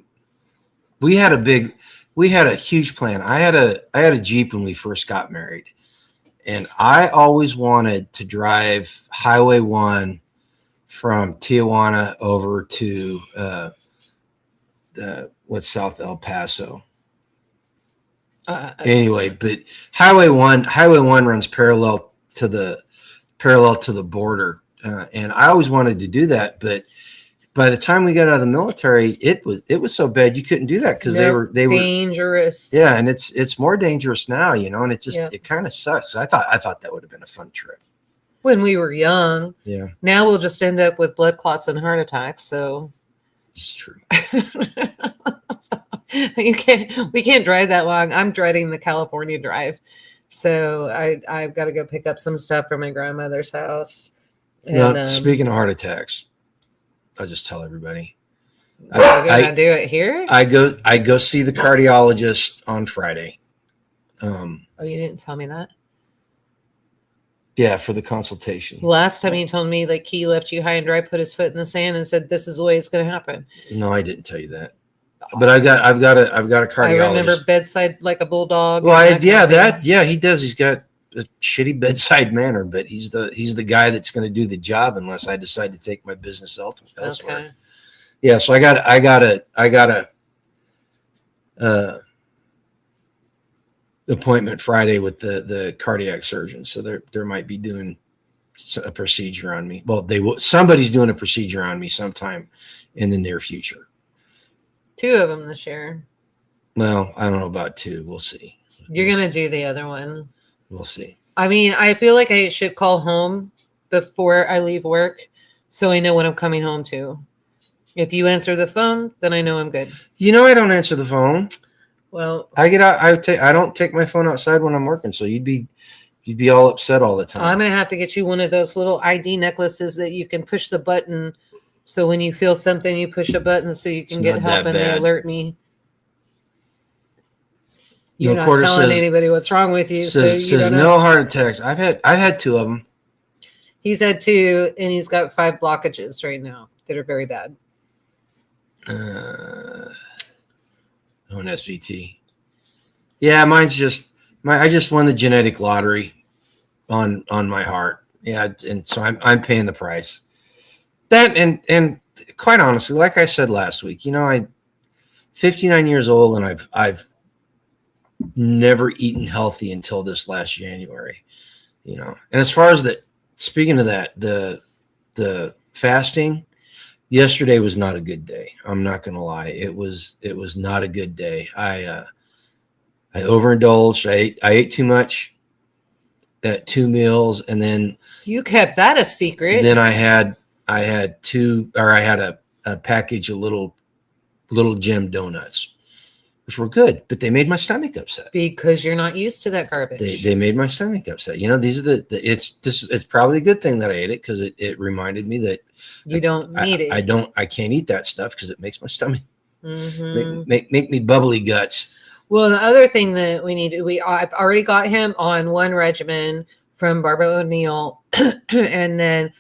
we had a huge plan. I had a Jeep when we first got married, and I always wanted to drive Highway 1 from Tijuana over to what's South El Paso. Anyway, but Highway 1 runs parallel to the border, and I always wanted to do that, but by the time we got out of the military, it was so bad you couldn't do that because they were dangerous. Yeah, and it's more dangerous now, and it kind of sucks. I thought that would have been a fun trip when we were young. Yeah. Now we'll just end up with blood clots and heart attacks. So it's true. we can't drive that long. I'm dreading the California drive, so I've got to go pick up some stuff from my grandmother's house. And, speaking of heart attacks, I'll just tell everybody. We're gonna do it here. I go see the cardiologist on Friday. Oh, you didn't tell me that. Yeah, for the consultation. Last time you told me like he left you high and dry, put his foot in the sand, and said, "This is the way it's going to happen." No, I didn't tell you that. But I've got a cardiologist. I remember bedside like a bulldog. Well, he does. He's got a shitty bedside manner, but he's the guy that's going to do the job unless I decide to take my business elsewhere. Okay. Yeah, so I got a appointment Friday with the cardiac surgeon, so there might be doing a procedure on me. Well, somebody's doing a procedure on me sometime in the near future. 2 of them this year. Well, I don't know about 2. We'll see. You're gonna do the other one. We'll see. I mean, I feel like I should call home before I leave work so I know what I'm coming home to. If you answer the phone, then I know I'm good. I don't answer the phone. Well, I get out. I don't take my phone outside when I'm working, so you'd be all upset all the time. I'm gonna have to get you one of those little ID necklaces that you can push the button. So when you feel something, you push a button so you can get help and they alert me. You're not telling anybody what's wrong with you. Says no heart attacks. I've had 2 of them. He's had 2, and he's got 5 blockages right now that are very bad. An SVT. Yeah, mine's I just won the genetic lottery on my heart. Yeah, and so I'm paying the price. That and quite honestly, like I said last week, I'm 59 years old and I've never eaten healthy until this last January. And as far as speaking of that, the fasting, yesterday was not a good day. I'm not going to lie. It was not a good day. I overindulged. I ate too much at 2 meals, and then you kept that a secret. Then I had a package of little gem donuts, which were good, but they made my stomach upset because you're not used to that garbage. They made my stomach upset. These are it's probably a good thing that I ate it because it reminded me that you don't need it. I can't eat that stuff because it makes my stomach make me bubbly guts. Well, the other thing that we need, I've already got him on one regimen from Barbara O'Neill, and then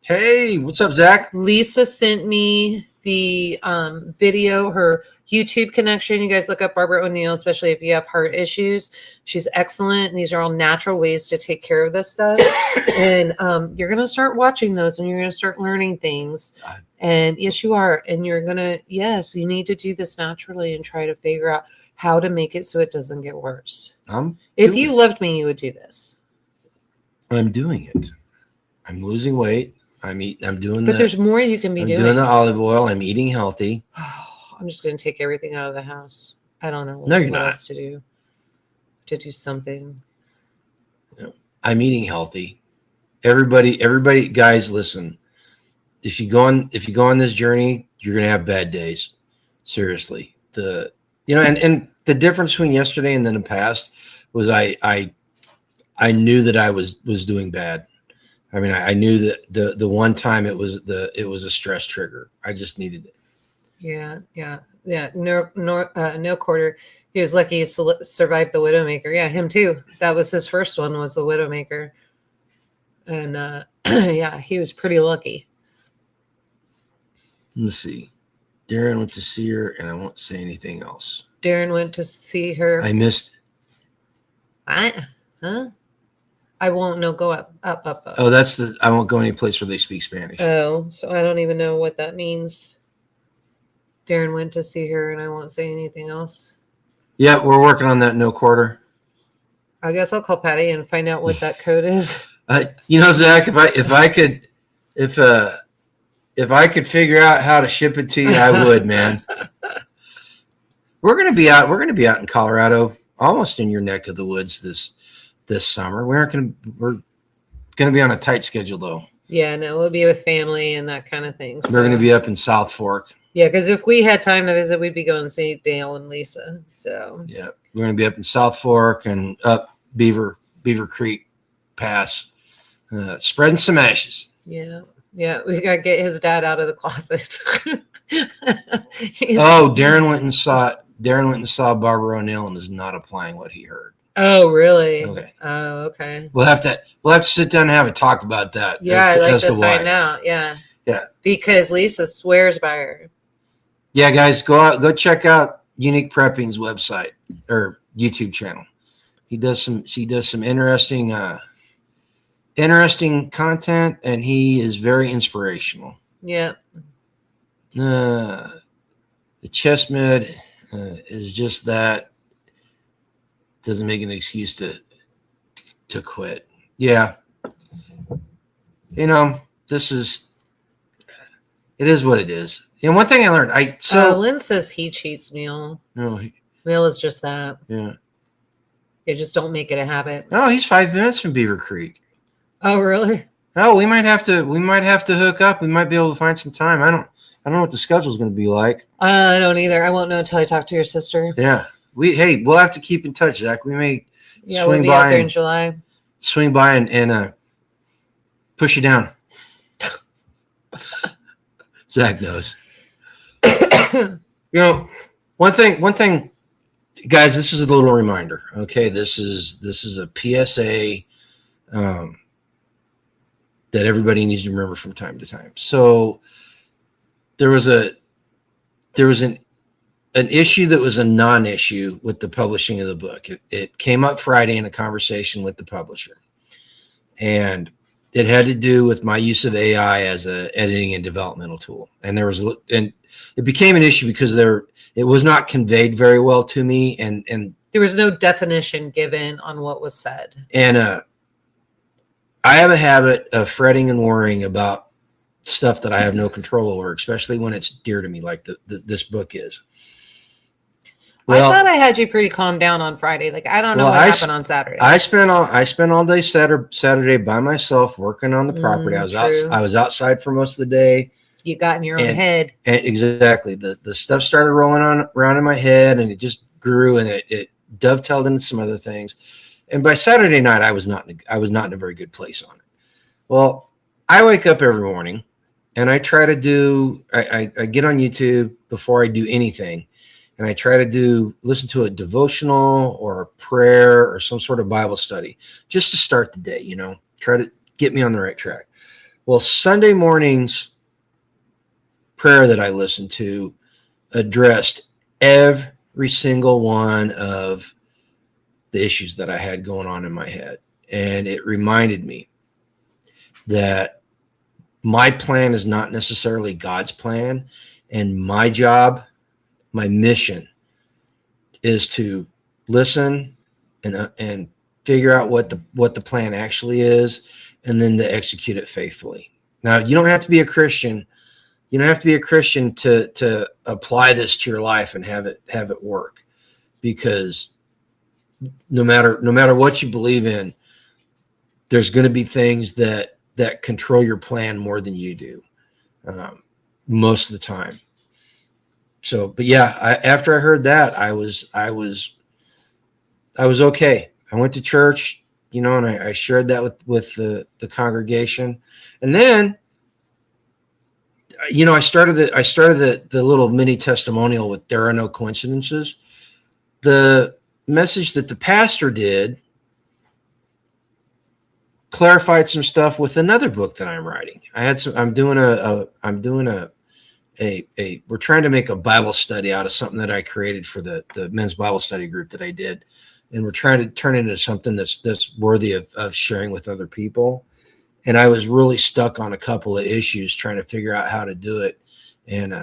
hey, what's up, Zach? Lisa sent me the video, her YouTube connection. You guys look up Barbara O'Neill, especially if you have heart issues. She's excellent. And these are all natural ways to take care of this stuff. And you're going to start watching those and you're going to start learning things. And yes, you are. And you're going to, yes, you need to do this naturally and try to figure out how to make it so it doesn't get worse. If you loved me, you would do this. I'm doing it. I'm losing weight. But there's more you can be doing. I'm doing the olive oil. I'm eating healthy. I'm just going to take everything out of the house. I don't know what else to do. To do something. I'm eating healthy. Everybody, guys, listen. If you go on this journey, you're going to have bad days. Seriously, and the difference between yesterday and then the past was I knew that I was doing bad. I mean, I knew that the one time it was a stress trigger. I just needed it. Yeah. No quarter. He was lucky he survived the Widowmaker. Yeah, him too. That was his first one, was the Widowmaker, and yeah, he was pretty lucky. Let's see. Darren went to see her, and I won't say anything else. Darren went to see her. I missed. I won't know. Go up. Oh, that's I won't go any place where they speak Spanish. Oh, so I don't even know what that means. Darren went to see her, and I won't say anything else. Yeah, we're working on that no quarter. I guess I'll call Patty and find out what that code is. Zach, if I could figure out how to ship it to you, I would, man. We're gonna be out in Colorado, almost in your neck of the woods this summer. We're gonna be on a tight schedule though. Yeah, no, we'll be with family and that kind of thing. So. We're gonna be up in South Fork. Yeah, because if we had time to visit, we'd be going to see Dale and Lisa. So yeah, we're gonna be up in South Fork and up Beaver Creek Pass, spreading some ashes. Yeah, we gotta get his dad out of the closet. Darren went and saw Barbara O'Neill and is not applying what he heard. Oh, really? Okay. Oh, okay. We'll have to sit down and have a talk about that. Yeah, I'd like to find out. Yeah. Yeah. Because Lisa swears by her. Yeah, guys, go check out Unique Prepping's website or YouTube channel. She does some interesting content, and he is very inspirational. Yeah. The chest med is just that. Doesn't make an excuse to quit. Yeah. It is what it is. And one thing I learned, Lynn says he cheats meal. No, Meal is just that. Yeah. You just don't make it a habit. Oh, he's 5 minutes from Beaver Creek. Oh, really? Oh, we might have to hook up. We might be able to find some time. I don't know what the schedule's going to be like. I don't either. I won't know until I talk to your sister. Yeah. We'll have to keep in touch, Zach. We may we'll be out there in July. Swing by and push you down. Zach knows. One thing, guys, this is a little reminder. Okay, this is a PSA that everybody needs to remember from time to time. So there was an issue that was a non-issue with the publishing of the book. It came up Friday in a conversation with the publisher, and it had to do with my use of AI as a editing and developmental tool. And it became an issue because it was not conveyed very well to me, and there was no definition given on what was said. And I have a habit of fretting and worrying about stuff that I have no control over, especially when it's dear to me, like this book is. Well, I thought I had you pretty calmed down on Friday. Like, I don't know what happened on Saturday. I spent all day Saturday by myself working on the property. I was outside for most of the day. You got in your own head. And exactly. The stuff started rolling around in my head, and it just grew, and it dovetailed into some other things. And by Saturday night, I was not in a very good place on it. Well, I wake up every morning, and I try to I get on YouTube before I do anything. And I try to listen to a devotional or a prayer or some sort of Bible study just to start the day, try to get me on the right track. Well, Sunday morning's prayer that I listened to addressed every single one of the issues that I had going on in my head. And it reminded me that my plan is not necessarily God's plan, and my job, my mission, is to listen and figure out what the plan actually is, and then to execute it faithfully. Now, you don't have to be a Christian. You don't have to be a Christian to apply this to your life and have it work, because no matter what you believe in, there's going to be things that control your plan more than you do, most of the time. So, but yeah, after I heard that, I was okay. I went to church, and I shared that with the congregation, and then, I started the little mini testimonial with "There are no coincidences." The message that the pastor did clarified some stuff with another book that I'm writing. We're trying to make a Bible study out of something that I created for the men's Bible study group that I did. And we're trying to turn it into something that's worthy of sharing with other people. And I was really stuck on a couple of issues trying to figure out how to do it. And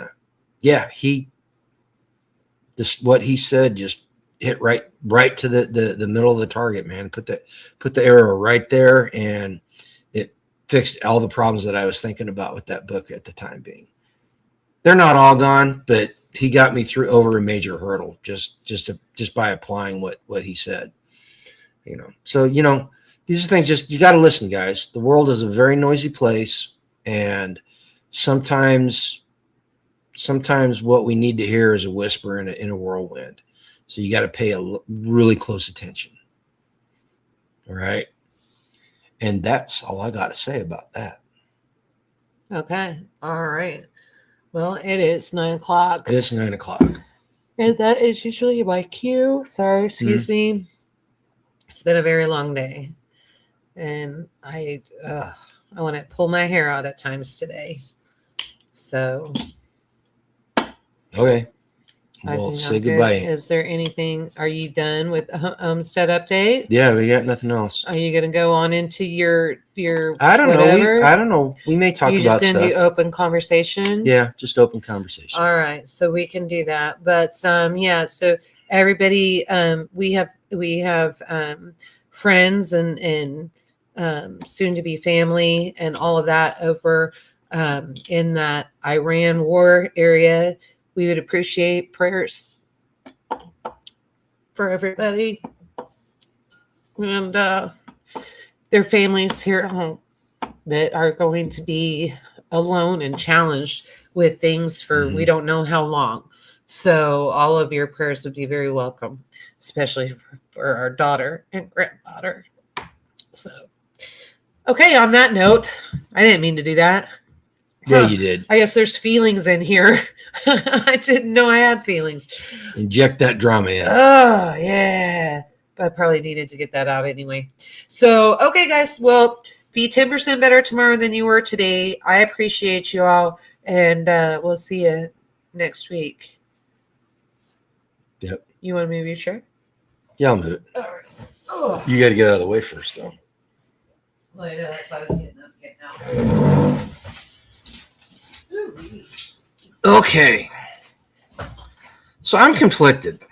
what he said just hit right to the middle of the target, man. Put the arrow right there, and it fixed all the problems that I was thinking about with that book at the time being. They're not all gone, but he got me through over a major hurdle just by applying what he said. So these are things you got to listen, guys. The world is a very noisy place, and sometimes what we need to hear is a whisper in a whirlwind. So you got to pay really close attention. All right. And that's all I got to say about that. Okay. All right. Well, it is 9:00. It's 9:00. And that is usually my cue. Sorry, excuse me. It's been a very long day. And I want to pull my hair out at times today. So. Okay. We'll say goodbye. Is there anything? Are you done with the Homestead update? Yeah, we got nothing else. Are you going to go on into your? I don't whatever? know. I don't know. We may talk about stuff. You're just going to do open conversation? Yeah, just open conversation. All right, so we can do that. But so everybody, we have friends and soon to be family and all of that over in that Iran war area. We would appreciate prayers for everybody and their families here at home that are going to be alone and challenged with things for we don't know how long. So all of your prayers would be very welcome, especially for our daughter and granddaughter. So, okay, on that note, I didn't mean to do that. Yeah, you did. I guess there's feelings in here. I didn't know I had feelings. Inject that drama in. Oh, yeah. But I probably needed to get that out anyway. So, okay, guys. Well, be 10% better tomorrow than you were today. I appreciate you all. And we'll see you next week. Yep. You want to move your chair? Yeah, I'll move it. All right. Oh. You got to get out of the way first, though. Well, I know. That's why I was getting out. Ooh. Okay. So I'm conflicted.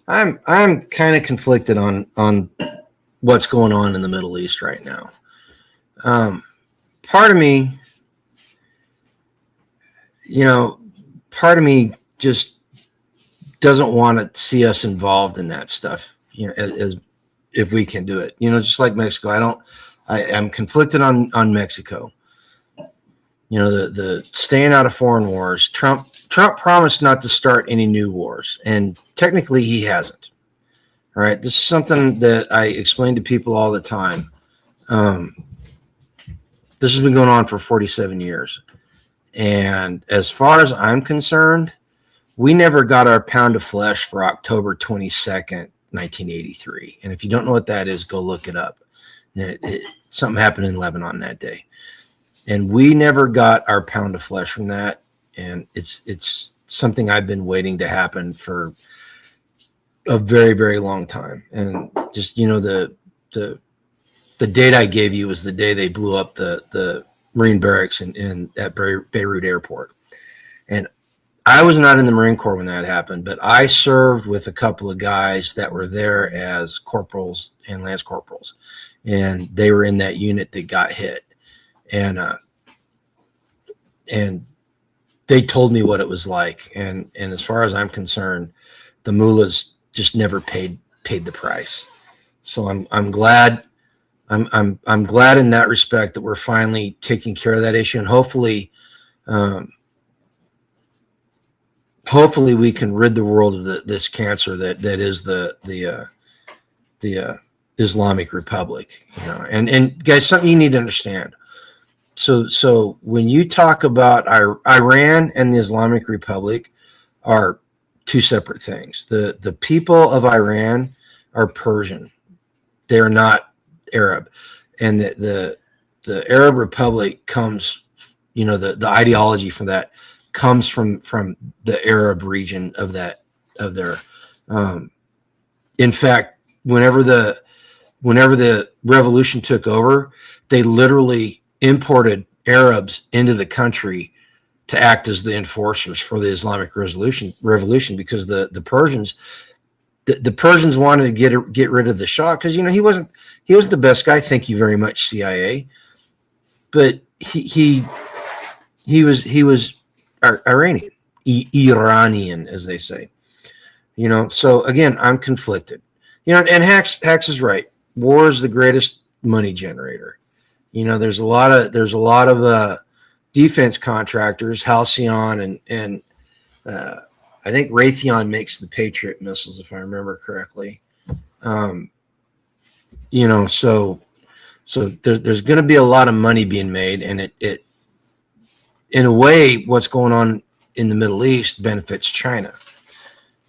I'm kind of conflicted on what's going on in the Middle East right now. Part of me just doesn't want to see us involved in that stuff, as if we can do it, just like Mexico. I'm conflicted on Mexico. The staying out of foreign wars. Trump promised not to start any new wars, and technically he hasn't. All right. This is something that I explain to people all the time. This has been going on for 47 years. And as far as I'm concerned, we never got our pound of flesh for October 22nd, 1983. And if you don't know what that is, go look it up. Something happened in Lebanon that day. And we never got our pound of flesh from that. And it's something I've been waiting to happen for a very, very long time. And just, the date I gave you was the day they blew up the Marine barracks at Beirut airport. And I was not in the Marine Corps when that happened, but I served with a couple of guys that were there as corporals and lance corporals. And they were in that unit that got hit. And they told me what it was like. And as far as I'm concerned, the mullahs just never paid the price. So I'm glad. I'm glad in that respect that we're finally taking care of that issue, and hopefully, hopefully we can rid the world of this cancer that is the Islamic Republic. And guys, something you need to understand. So when you talk about Iran and the Islamic Republic are two separate things. The people of Iran are Persian. They are not Arab. And the Arab Republic comes, the ideology for that comes from the Arab region of their. In fact, whenever the revolution took over, they literally imported Arabs into the country to act as the enforcers for the Islamic revolution because the Persians wanted to get rid of the Shah because he was the best guy. Thank you very much, CIA. But he was Iranian, Iranian, as they say. So again, I'm conflicted. And Hacks is right. War is the greatest money generator. There's a lot of defense contractors, Halcyon and I think Raytheon makes the Patriot missiles, if I remember correctly. So there's going to be a lot of money being made, and it in a way, what's going on in the Middle East benefits China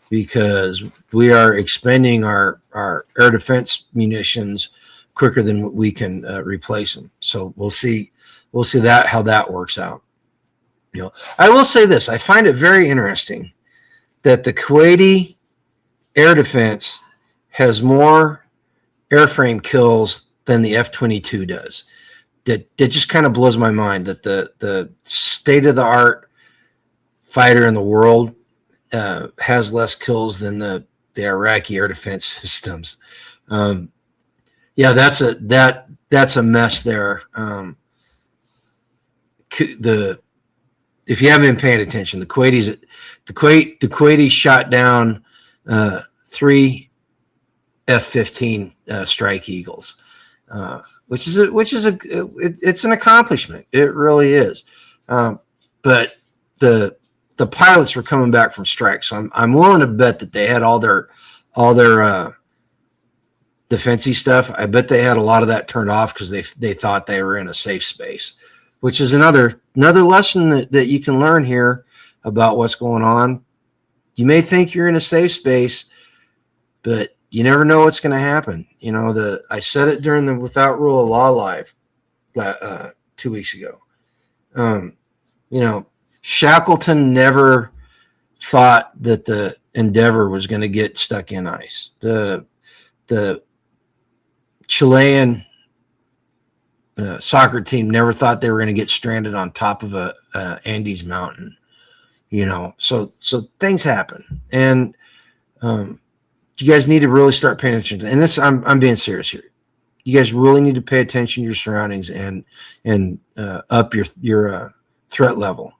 because we are expending our air defense munitions quicker than we can replace them. So we'll see how that works out. I will say this: I find it very interesting that the Kuwaiti air defense has more airframe kills than the F-22 does. That just kind of blows my mind that the state of the art fighter in the world has less kills than the Iraqi air defense systems. That's a mess there. If you haven't been paying attention, the Kuwaitis shot down 3 F-15 Strike Eagles, which is it's an accomplishment. It really is. But the pilots were coming back from strike, so I'm willing to bet that they had all their defensive stuff. I bet they had a lot of that turned off because they thought they were in a safe space, which is another lesson that you can learn here about what's going on. You may think you're in a safe space, but you never know what's going to happen. I said it during the Without Rule of Law Live 2 weeks ago. Shackleton never thought that the Endeavor was going to get stuck in ice. The Chilean soccer team never thought they were going to get stranded on top of a Andes mountain. So things happen, and you guys need to really start paying attention to. And this, I'm being serious here. You guys really need to pay attention to your surroundings and up your threat level,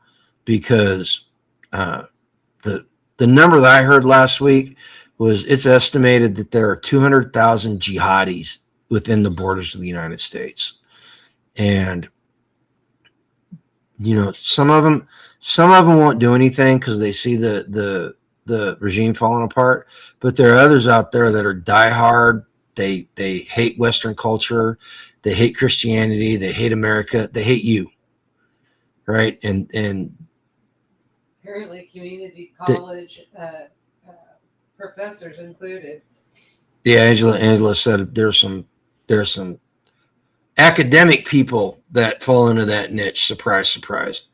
because the number that I heard last week was it's estimated that there are 200,000 jihadis within the borders of the United States, and some of them won't do anything because they see the regime falling apart, but there are others out there that are diehard. They hate Western culture, they hate Christianity, they hate America, they hate you, right? And apparently community college professors included. Yeah, Angela said there's some academic people that fall into that niche. Surprise, surprise.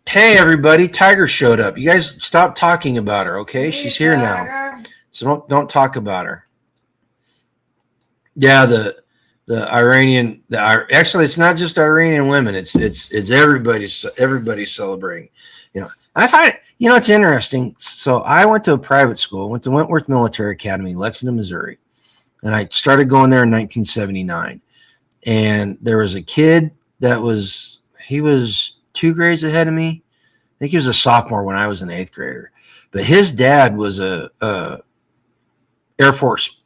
Hey, everybody, Tiger showed up. You guys stop talking about her, okay? She's here now. So don't talk about her. Yeah, the Iranian, actually, it's not just Iranian women. It's everybody's celebrating. I find it's interesting. So I went to a private school, went to Wentworth Military Academy, Lexington, Missouri, and I started going there in 1979. And there was a kid he was 2 grades ahead of me. I think he was a sophomore when I was an 8th grader. But his dad was a Air Force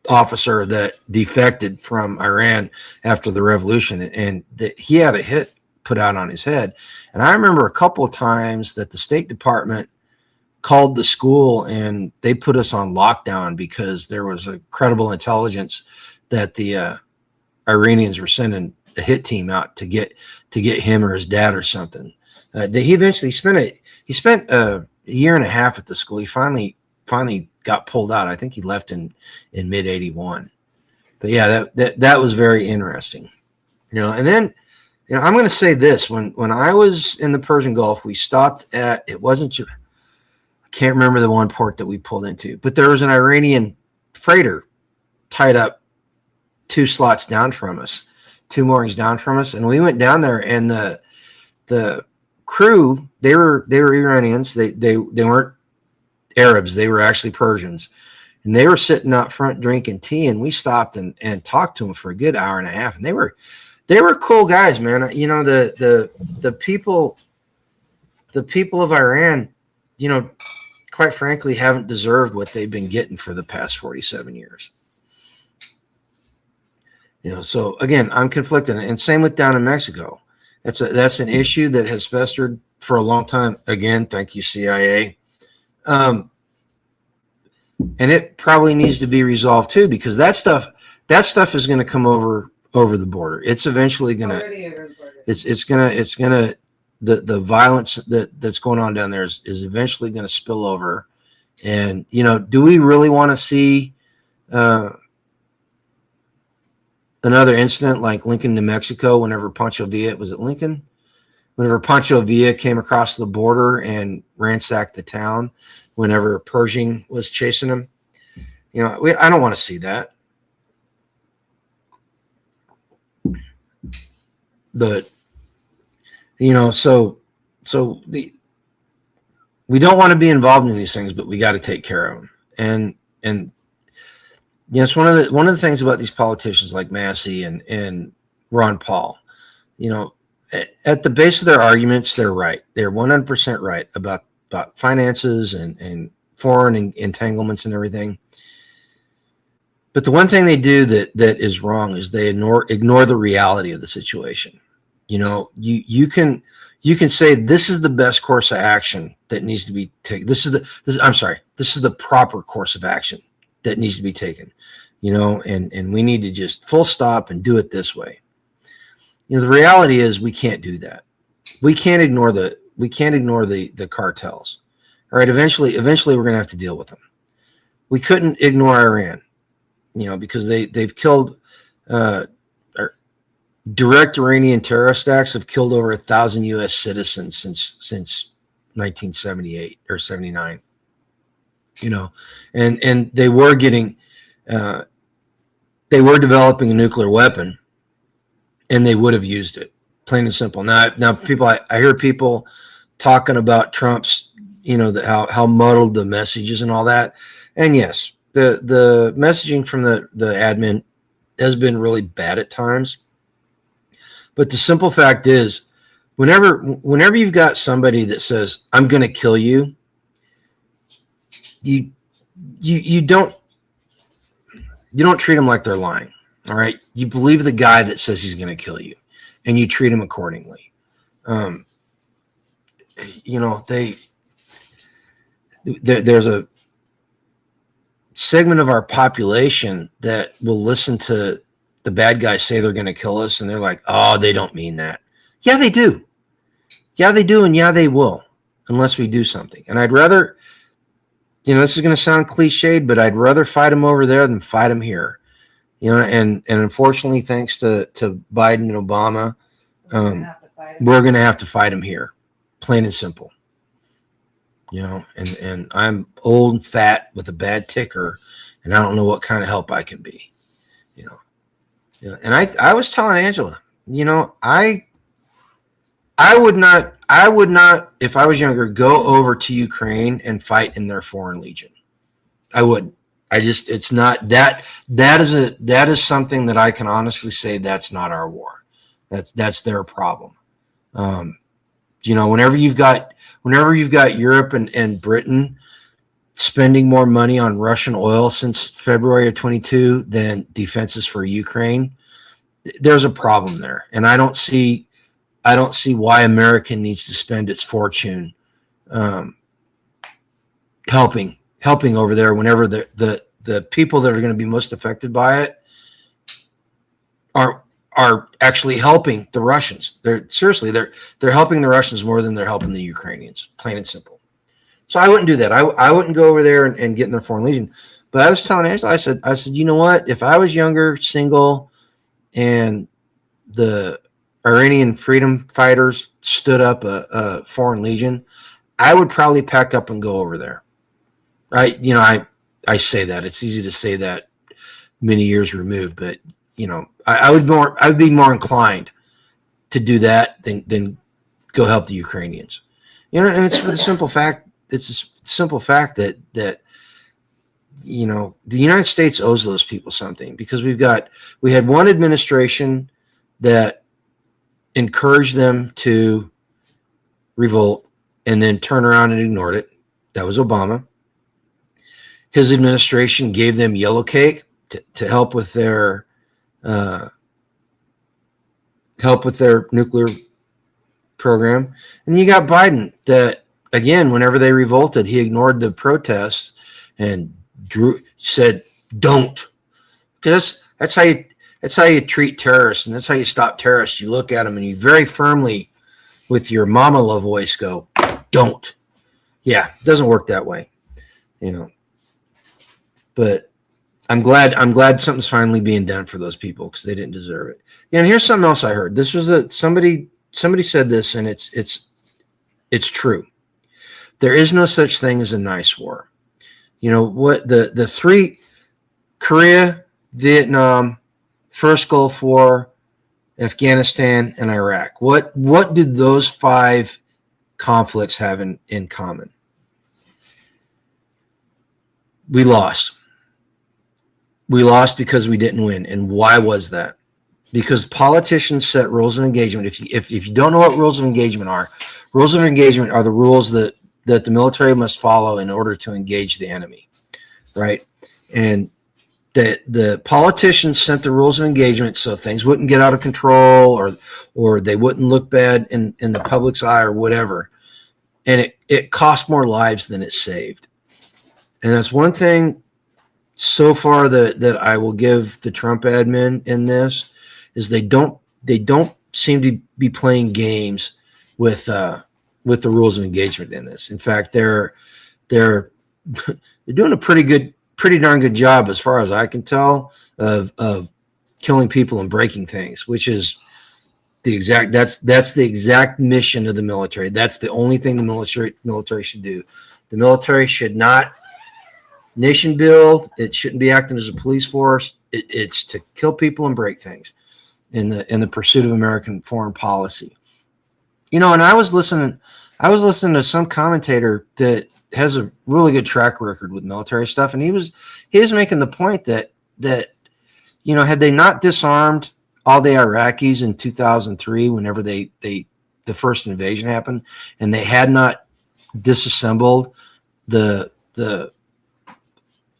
officer that defected from Iran after the revolution, and he had a hit put out on his head. And I remember a couple of times that the State Department called the school and they put us on lockdown because there was a credible intelligence that the Iranians were sending a hit team out to get him or his dad or something. He eventually spent a year and a half at the school. He finally got pulled out. I think he left in mid '81. But yeah, that was very interesting. And then I'm going to say this: when I was in the Persian Gulf, we stopped at, it wasn't, I can't remember the one port that we pulled into, but there was an Iranian freighter tied up 2 slots down from us, 2 moorings down from us, and we went down there, and the crew, they were Iranians. They weren't Arabs. They were actually Persians, and they were sitting out front drinking tea, and we stopped and talked to them for a good hour and a half, and they were cool guys, man. The people of Iran, quite frankly, haven't deserved what they've been getting for the past 47 years. So again, I'm conflicted, and same with down in Mexico. That's an issue that has festered for a long time. Again, thank you, CIA. And it probably needs to be resolved too, because that stuff is going to come over the border. It's eventually going to, it's going to, the violence that's going on down there is eventually going to spill over. And, do we really want to see, another incident like Lincoln, New Mexico, whenever Pancho Villa, was it Lincoln? Whenever Pancho Villa came across the border and ransacked the town, whenever Pershing was chasing him, I don't want to see that. But, so we don't want to be involved in these things, but we got to take care of them. And it's one of the things about these politicians like Massey and Ron Paul. At the base of their arguments, they're right. They're 100% right about finances and foreign entanglements and everything. But the one thing they do that is wrong is they ignore the reality of the situation. You can say this is the best course of action that needs to be taken. This is the proper course of action that needs to be taken, and we need to just full stop and do it this way. The reality is we can't do that. We can't ignore the cartels. All right. Eventually we're going to have to deal with them. We couldn't ignore Iran, because they've killed, direct Iranian terrorist acts have killed over 1,000 U.S. citizens since 1978 or 79. And they were getting, they were developing a nuclear weapon, and they would have used it, plain and simple. Now people, I hear people talking about Trump's, how muddled the messages and all that. And yes, the messaging from the admin has been really bad at times. But the simple fact is, whenever you've got somebody that says, I'm going to kill you, you don't treat them like they're lying. All right. You believe the guy that says he's going to kill you, and you treat him accordingly. There's a segment of our population that will listen to the bad guys say they're going to kill us, and they're like, oh, they don't mean that. Yeah, they do. Yeah, they do. And yeah, they will, unless we do something. And I'd rather, this is going to sound cliched, but I'd rather fight them over there than fight them here. And unfortunately, thanks to Biden and Obama, we're going to have to fight them here, plain and simple. And I'm old and fat with a bad ticker, and I don't know what kind of help I can be. And I was telling Angela, I would not, if I was younger, go over to Ukraine and fight in their foreign legion. I wouldn't. It's not that is something that I can honestly say that's not our war. That's their problem. Whenever you've got Europe and Britain spending more money on Russian oil since February of 22 than defenses for Ukraine, there's a problem there. And I don't see I don't see why America needs to spend its fortune helping over there whenever the people that are going to be most affected by it are actually helping the Russians. They're helping the Russians more than they're helping the Ukrainians, plain and simple. So I wouldn't do that. I wouldn't go over there and get in their Foreign Legion. But I was telling Angela, I said, you know what? If I was younger, single, and the Iranian freedom fighters stood up a Foreign Legion, I would probably pack up and go over there. I say that. It's easy to say that many years removed, but I would be more inclined to do that than go help the Ukrainians. And it's for the simple fact. It's a simple fact that the United States owes those people something, because we had one administration that encouraged them to revolt and then turn around and ignored it. That was Obama. His administration gave them yellow cake to help with their nuclear program. And you got Biden that, again, whenever they revolted, he ignored the protests and said, "Don't." Because that's how you treat terrorists, and that's how you stop terrorists. You look at them and you very firmly, with your mama love voice, go, "Don't." Yeah, it doesn't work that way, But I'm glad something's finally being done for those people, because they didn't deserve it. Yeah, and here's something else I heard. This was somebody said this, and it's true. There is no such thing as a nice war. What the three: Korea, Vietnam, First Gulf War, Afghanistan, and Iraq. What did those 5 conflicts have in common? We lost. We lost because we didn't win. And why was that? Because politicians set rules of engagement. If you don't know what rules of engagement are the rules that the military must follow in order to engage the enemy, right? And the politicians sent the rules of engagement so things wouldn't get out of control, or they wouldn't look bad in the public's eye, or whatever. And it cost more lives than it saved. And that's one thing so far that I will give the Trump admin in this, is they don't seem to be playing games with the rules of engagement in this. In fact, they're doing a pretty darn good job, as far as I can tell, of killing people and breaking things, which is that's the exact mission of the military. That's the only thing the military should do. The military should not nation build. It shouldn't be acting as a police force. It's to kill people and break things in the pursuit of American foreign policy. And I was listening to some commentator that has a really good track record with military stuff, and he was making the point that had they not disarmed all the Iraqis in 2003, whenever the first invasion happened, and they had not disassembled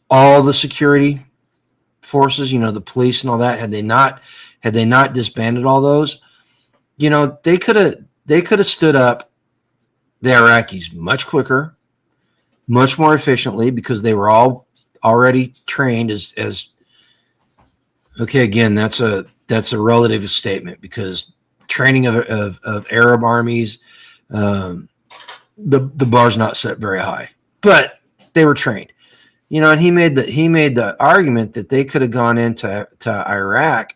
all the security forces, the police and all that, had they not disbanded all those, they could have stood up the Iraqis much quicker, much more efficiently, because they were all already trained as okay. Again, that's a relative statement, because training of Arab armies, the bar's not set very high, but they were trained. And he made the argument that they could have gone into Iraq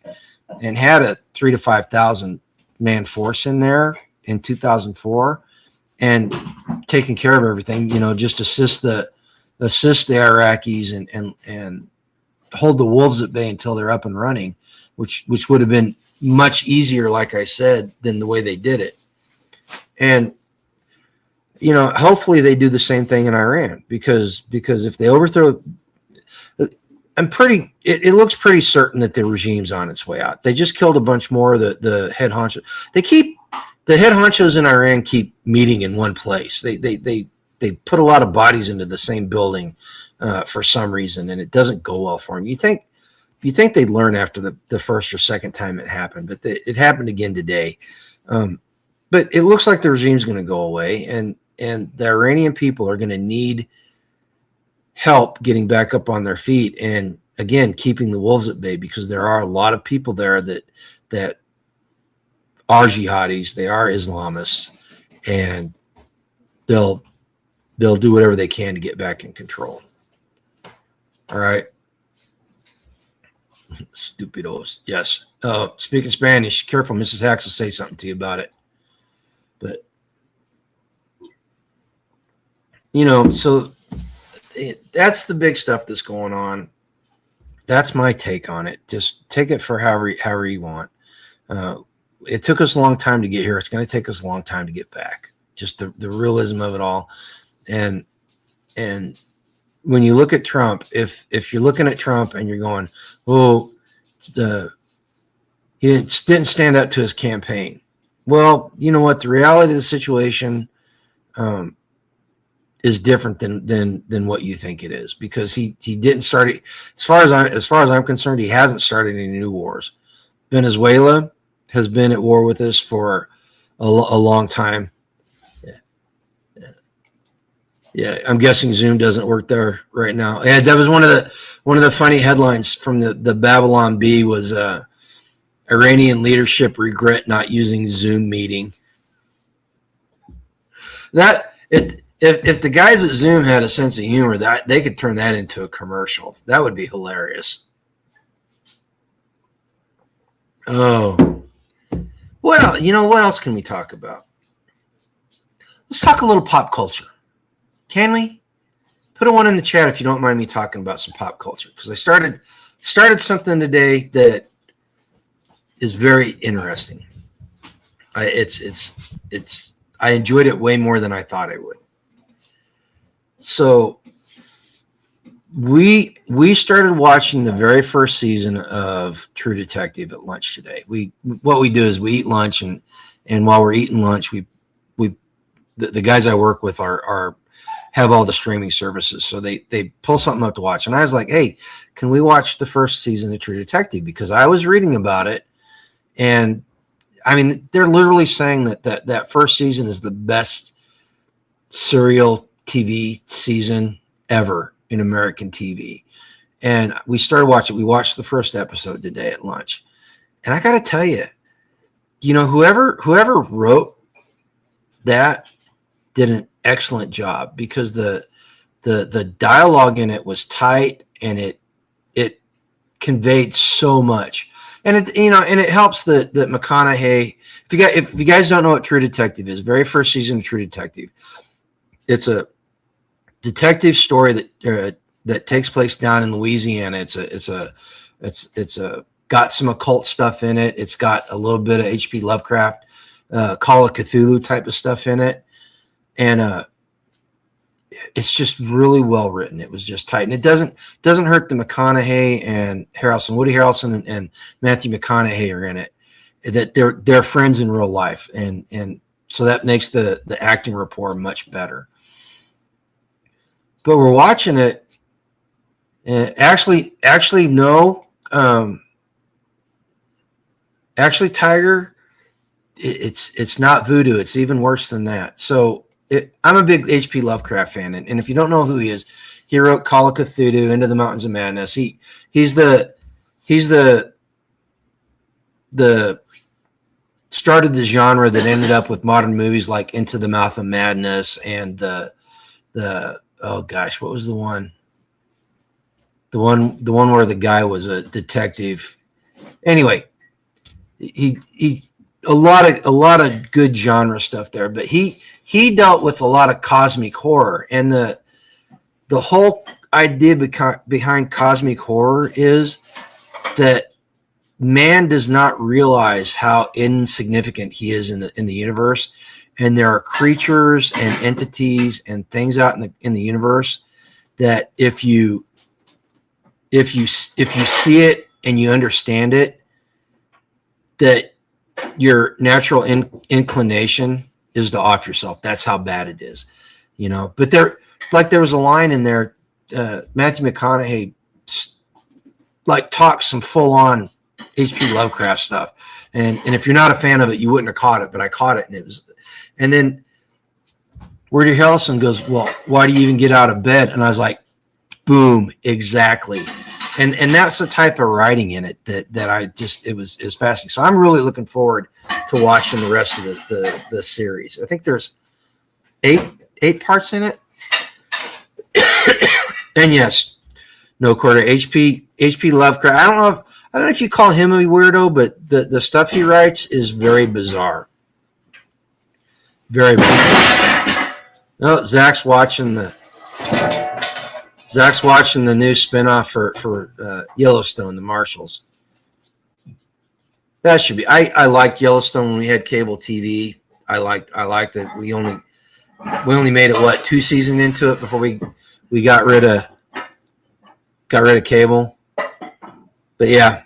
and had a 3,000 to 5,000 man force in there in 2004 and taken care of everything. Just assist the Iraqis and hold the wolves at bay until they're up and running, which would have been much easier, like I said, than the way they did it. And hopefully they do the same thing in Iran, because if they overthrow, it looks pretty certain that the regime's on its way out. They just killed a bunch more of the head honchos. The head honchos in Iran keep meeting in one place. They put a lot of bodies into the same building for some reason, and it doesn't go well for them. You think they'd learn after the first or second time it happened, but it happened again today. but it looks like the regime's going to go away, and the Iranian people are going to need help getting back up on their feet, and again keeping the wolves at bay, because there are a lot of people there that are jihadis, they are Islamists, and they'll do whatever they can to get back in control. All right. Stupidos. Yes. Speaking Spanish, careful, Mrs. Hacks will say something to you about it. But, so that's the big stuff that's going on. That's my take on it. Just take it for however you want. It took us a long time to get here. It's going to take us a long time to get back. Just the realism of it all. And when you look at Trump, if you're looking at Trump and you're going, oh, he didn't stand up to his campaign. Well, you know what? The reality of the situation is different than what you think it is, because he didn't start it. As far as I'm concerned, he hasn't started any new wars. Venezuela has been at war with us for a long time. Yeah, I'm guessing Zoom doesn't work there right now. Yeah, that was one of the funny headlines from the Babylon Bee was Iranian leadership regret not using Zoom meeting. That if the guys at Zoom had a sense of humor, that they could turn that into a commercial. That would be hilarious. Oh, well, what else can we talk about? Let's talk a little pop culture. Can we? Put a one in the chat if you don't mind me talking about some pop culture, because I started something today that is very interesting. I enjoyed it way more than I thought I would. So we started watching the very first season of True Detective at lunch today. What we do is we eat lunch, and while we're eating lunch, the guys I work with are have all the streaming services, so they pull something up to watch, and I was like, hey, can we watch the first season of True Detective? Because I was reading about it, and I mean, they're literally saying that first season is the best serial TV season ever in American TV. And we started watching. We watched the first episode today at lunch, and I got to tell you, whoever wrote that did an excellent job, because the dialogue in it was tight, and it conveyed so much. And it helps that McConaughey. If you guys don't know what True Detective is, very first season of True Detective, it's a detective story that takes place down in Louisiana. It's got some occult stuff in it. It's got a little bit of H.P. Lovecraft, Call of Cthulhu type of stuff in it, and it's just really well written. It was just tight, and it doesn't hurt the McConaughey and Woody Harrelson and Matthew McConaughey are in it. That they're friends in real life, and so that makes the acting rapport much better. But we're watching it, and actually no, Tiger, it's not voodoo. It's even worse than that. So I'm a big H.P. Lovecraft fan, and if you don't know who he is, he wrote Call of Cthulhu, Into the Mountains of Madness. He's the started the genre that ended up with modern movies like Into the Mouth of Madness and the oh gosh, what was the one? The one where the guy was a detective. Anyway, he a lot of good genre stuff there, but he dealt with a lot of cosmic horror, and the whole idea behind cosmic horror is that man does not realize how insignificant he is in the universe, and there are creatures and entities and things out in the universe that if you see it and you understand it, that your natural inclination is to off yourself. That's how bad it is, But there was a line in there. Matthew McConaughey talks some full on H.P. Lovecraft stuff. And if you're not a fan of it, you wouldn't have caught it, but I caught it, and then Woody Harrelson goes, well, why do you even get out of bed? And I was like, boom, exactly. And that's the type of writing in it that I just, it was fascinating. So I'm really looking forward to watching the rest of the series. I think there's eight parts in it. And yes, no quarter. H.P. Lovecraft. I don't know if you call him a weirdo, but the stuff he writes is very bizarre. Very bizarre. No, Zach's watching the new spinoff for Yellowstone, the Marshals. That should be. I liked Yellowstone when we had cable TV. I liked it. We only made it 2 seasons into it before we got rid of cable. But yeah,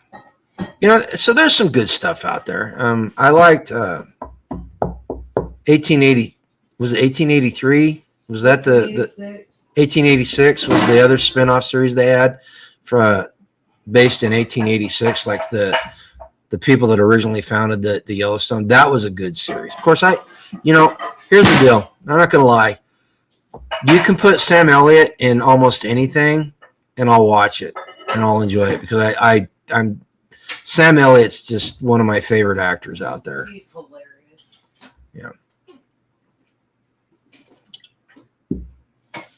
so there's some good stuff out there. I liked 1880. Was it 1883? Was that the 1886 was the other spinoff series they had based in 1886, like the people that originally founded the Yellowstone. That was a good series. Of course, here's the deal. I'm not going to lie. You can put Sam Elliott in almost anything and I'll watch it and I'll enjoy it because I'm Sam Elliott's just one of my favorite actors out there. He's hilarious. Yeah.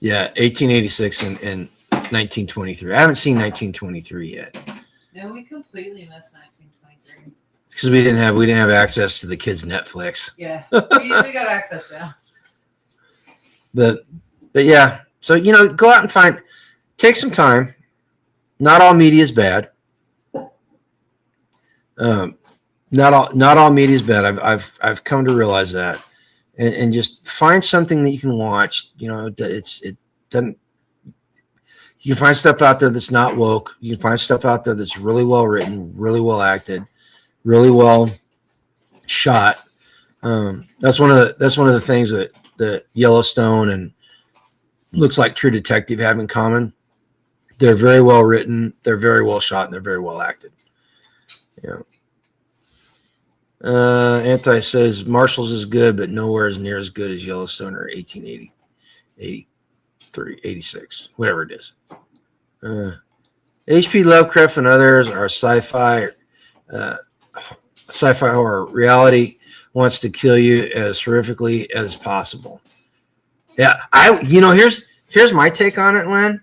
Yeah, 1886 and 1923. I haven't seen 1923 yet. No, we completely missed 1923. Because we didn't have access to the kids' Netflix. Yeah, we got access now. But yeah, so go out and take some time. Not all media is bad. Not all media is bad. I've come to realize that. And just find something that you can watch. It doesn't. You can find stuff out there that's not woke. You can find stuff out there that's really well written, really well acted, really well shot. That's one of the things that Yellowstone and looks like True Detective have in common. They're very well written. They're very well shot, and they're very well acted. Yeah. Anti says Marshall's is good, but nowhere as near as good as Yellowstone or 1880, 83, 86, whatever it is. H.P. Lovecraft and others are sci-fi horror. Reality wants to kill you as horrifically as possible. Yeah, here's my take on it, Len.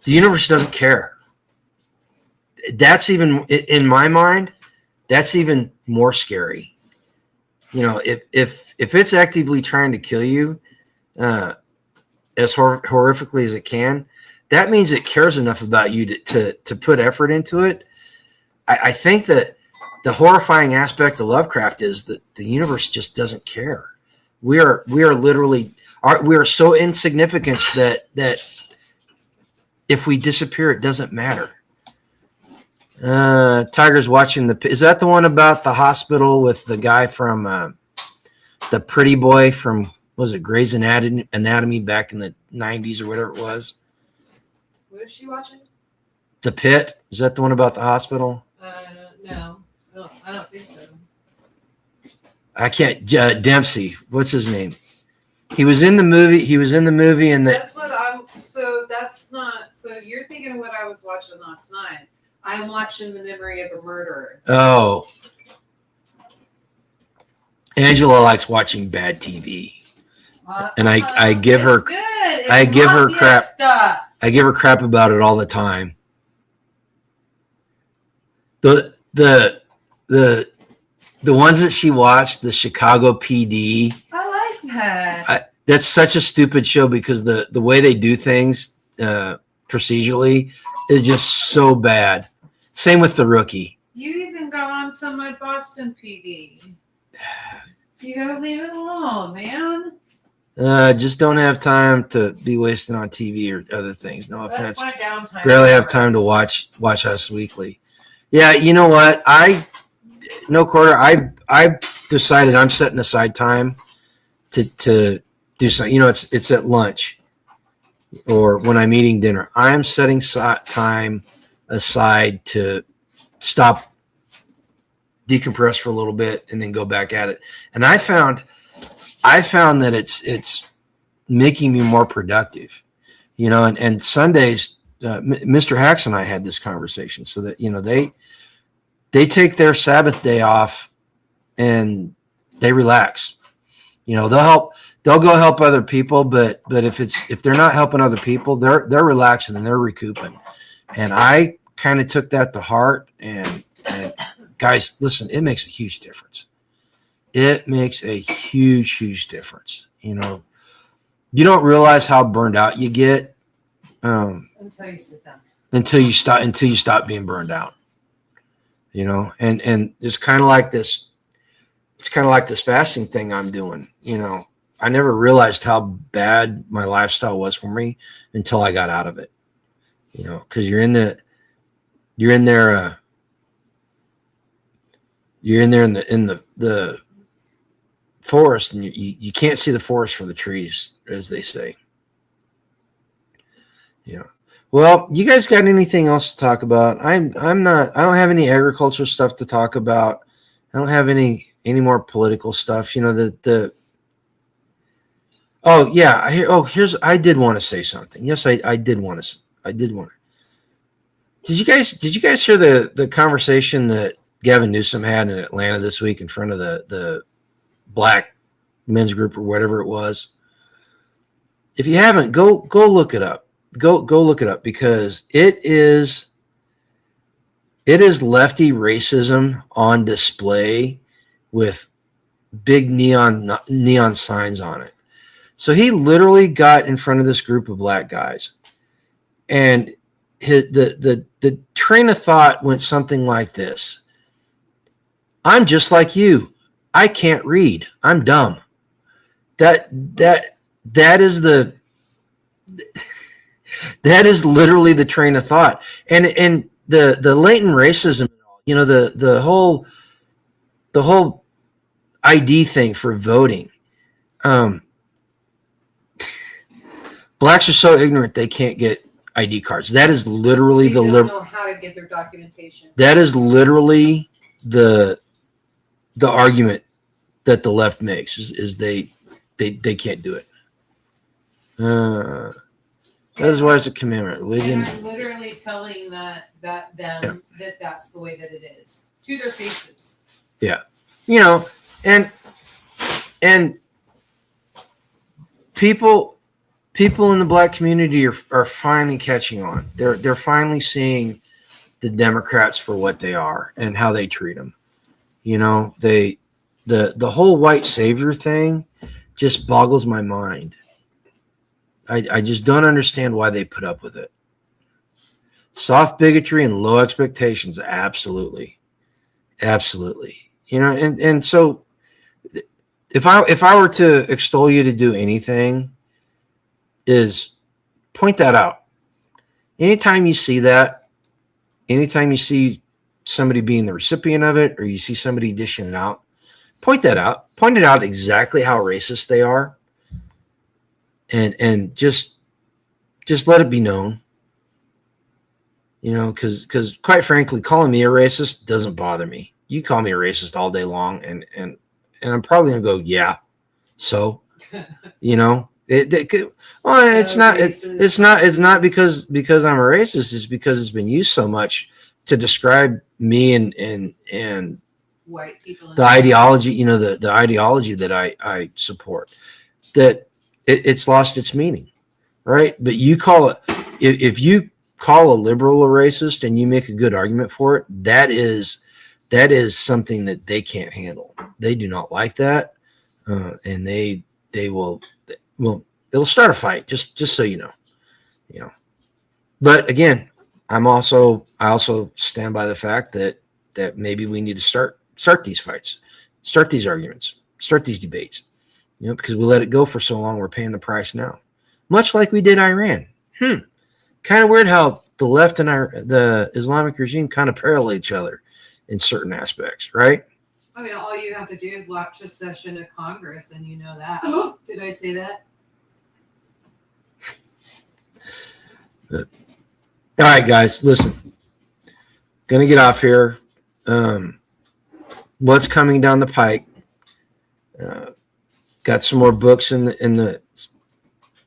The universe doesn't care. That's even in my mind. That's even more scary. If it's actively trying to kill you, as horrifically as it can, that means it cares enough about you to put effort into it. I think that the horrifying aspect of Lovecraft is that the universe just doesn't care. We are so insignificant that if we disappear, it doesn't matter. Tiger's watching is that the one about the hospital with the guy from the pretty boy from, was it Grey's Anatomy back in the 90s or whatever it was? What is she watching? The Pit. Is that the one about the hospital? No, I don't think so. I can't. Dempsey. What's his name? He was in the movie, and that's what I'm. So that's not. So you're thinking of what I was watching last night. I'm watching The Memory of a Murderer. Oh. Angela likes watching bad TV. And I give her crap. Stuff. I give her crap about it all the time. The ones that she watched, the Chicago PD. I like that. That's such a stupid show because the way they do things procedurally is just so bad. Same with The Rookie. You even got onto my Boston PD. You gotta leave it alone, man. Just don't have time to be wasting on TV or other things. No offense. That's my downtime. Barely have time to watch Us Weekly. Yeah, you know what? I decided I'm setting aside time to do something. It's at lunch or when I'm eating dinner. I am setting time aside to stop, decompress for a little bit, and then go back at it. And I found that it's making me more productive, and Sundays, Mr. Hacks and I had this conversation, so that, they take their Sabbath day off and they relax. They'll go help other people, but if they're not helping other people, they're relaxing and they're recouping. And I kind of took that to heart, and guys, listen, it makes a huge difference. It makes a huge difference. You don't realize how burned out you get Until you sit down. until you stop being burned out. And it's kind of like this. It's kind of like this fasting thing I'm doing. I never realized how bad my lifestyle was for me until I got out of it. Because you're in there in the forest, and you can't see the forest for the trees, as they say. Well, you guys got anything else to talk about? I don't have any agriculture stuff to talk about. I don't have any more political stuff. I did want to say something. Yes, I did want to. Did you guys hear the conversation that Gavin Newsom had in Atlanta this week in front of the black men's group or whatever it was? If you haven't, go look it up. Go look it up, because it is lefty racism on display with big neon signs on it. So he literally got in front of this group of black guys, and the train of thought went something like this: I'm just like you. I can't read. I'm dumb. That is literally the train of thought. And the latent racism, the whole ID thing for voting. Blacks are so ignorant they can't get ID cards. That is literally They don't know how to get their documentation. That is literally the argument that the left makes is they can't do it. That is why it's a commandment. Religion. And I'm literally telling them that that's the way that it is to their faces. Yeah, and people in the black community are finally catching on. They're finally seeing the Democrats for what they are and how they treat them. The whole white savior thing just boggles my mind. I just don't understand why they put up with it. Soft bigotry and low expectations, absolutely. And so if I were to extol you to do anything, is point that out. Anytime you see that, anytime you see somebody being the recipient of it, or you see somebody dishing it out, point that out. Point it out exactly how racist they are. And just let it be known, because quite frankly, calling me a racist doesn't bother me. You call me a racist all day long, and I'm probably gonna go, yeah. So, it's not because I'm a racist. It's because it's been used so much to describe me and White people. The ideology, the ideology that I support, that it's lost its meaning, right? But you call it, if you call a liberal a racist and you make a good argument for it, that is something that they can't handle. They do not like that, and it'll start a fight. Just so you know. But again, I also stand by the fact that maybe we need to start these fights, start these arguments, start these debates. Because we let it go for so long, we're paying the price now. Much like we did Iran. Kind of weird how the left and the Islamic regime kind of parallel each other in certain aspects, right? I mean, all you have to do is watch a session of Congress, and you know that. Did I say that? All right, guys, listen. Gonna get off here. What's coming down the pike? Got some more books in the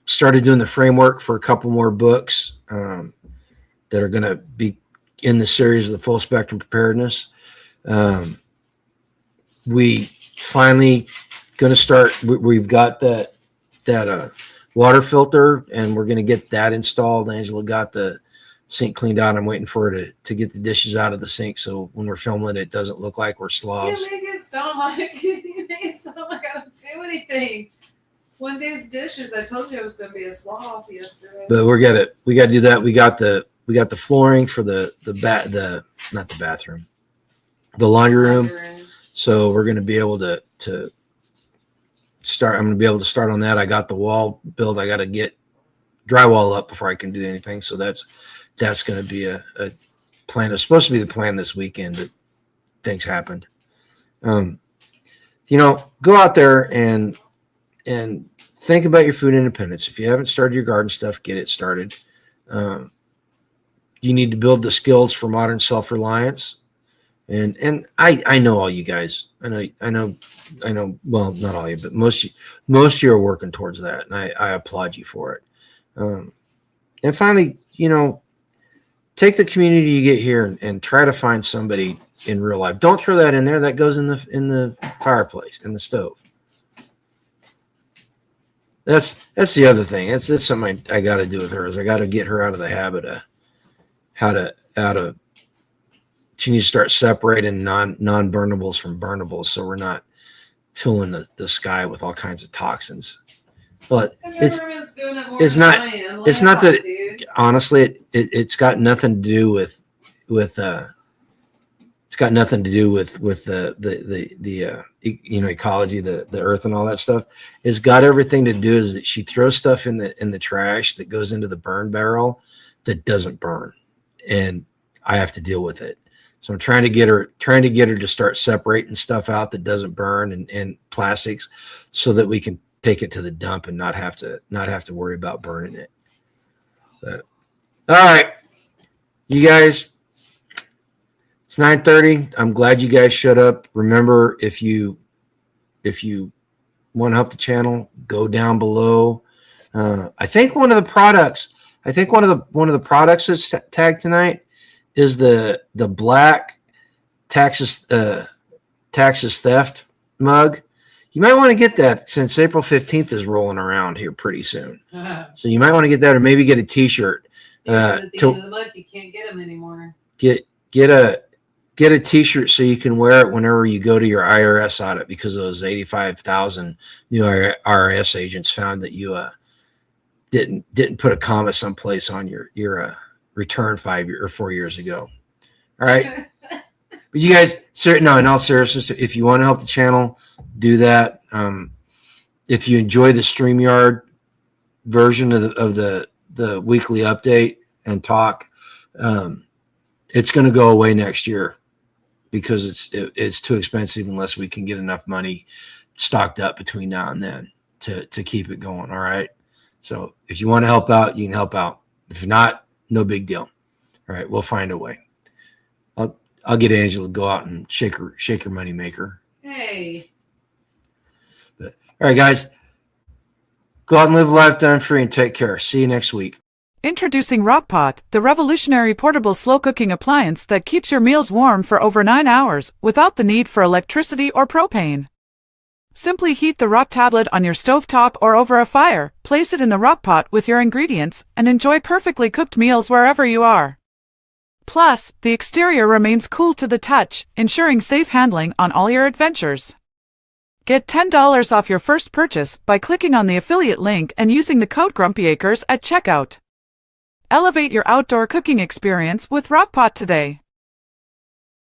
started doing the framework for a couple more books that are going to be in the series of the full spectrum preparedness. We finally going to start. We've got that water filter, and we're going to get that installed. Angela got the sink cleaned out. I'm waiting for her to get the dishes out of the sink, so when we're filming it doesn't look like we're slobs. You make it sound like I don't do anything. It's one day's dishes. I told you I was going to be a slob yesterday. But we got to do that. We got the flooring for the laundry room. So we're going to be able to start. I'm going to be able to start on that. I got the wall built. I got to get drywall up before I can do anything. So that's going to be a plan. It's supposed to be the plan this weekend, but things happened. Go out there and think about your food independence. If you haven't started your garden stuff, get it started. You need to build the skills for modern self-reliance. And I know all you guys. I know. Well, not all you, but most of you are working towards that, and I applaud you for it. And finally, take the community you get here and try to find somebody in real life. Don't throw that in there. That goes in the fireplace, in the stove. That's the other thing. That's something I got to do with her. Is I got to get her out of the habit of she needs to start separating non-burnables from burnables, so we're not filling the sky with all kinds of toxins. But it's not that. Honestly, it's got nothing to do with it's got nothing to do with the ecology, the earth and all that stuff. It's got everything to do is that she throws stuff in the trash that goes into the burn barrel that doesn't burn, and I have to deal with it. So I'm trying to get her to start separating stuff out that doesn't burn and plastics, so that we can take it to the dump and not have to worry about burning it. But, all right, you guys, it's 9:30. I'm glad you guys showed up. Remember, if you want to help the channel, go down below. I think one of the products that's tagged tonight is the black Taxes Theft mug. You might want to get that since April 15th is rolling around here pretty soon. So you might want to get that, or maybe get a T-shirt. At the end of the month, you can't get them anymore. Get a T-shirt so you can wear it whenever you go to your IRS audit, because those 85,000 new IRS agents found that you didn't put a comma someplace on your return 4 years ago. All right. But you guys, in all seriousness, if you want to help the channel, do that. If you enjoy the StreamYard version of the weekly update and talk, it's going to go away next year because it's too expensive unless we can get enough money stocked up between now and then to keep it going. All right. So if you want to help out, you can help out. If not, no big deal. All right, we'll find a way. I'll get Angela to go out and shake her money maker. Hey. But all right, guys, go out and live a life done free and take care. See you next week. Introducing Rockpot, the revolutionary portable slow-cooking appliance that keeps your meals warm for over 9 hours without the need for electricity or propane. Simply heat the Rock tablet on your stovetop or over a fire, place it in the Rockpot with your ingredients, and enjoy perfectly cooked meals wherever you are. Plus, the exterior remains cool to the touch, ensuring safe handling on all your adventures. Get $10 off your first purchase by clicking on the affiliate link and using the code GrumpyAcres at checkout. Elevate your outdoor cooking experience with Rockpot today.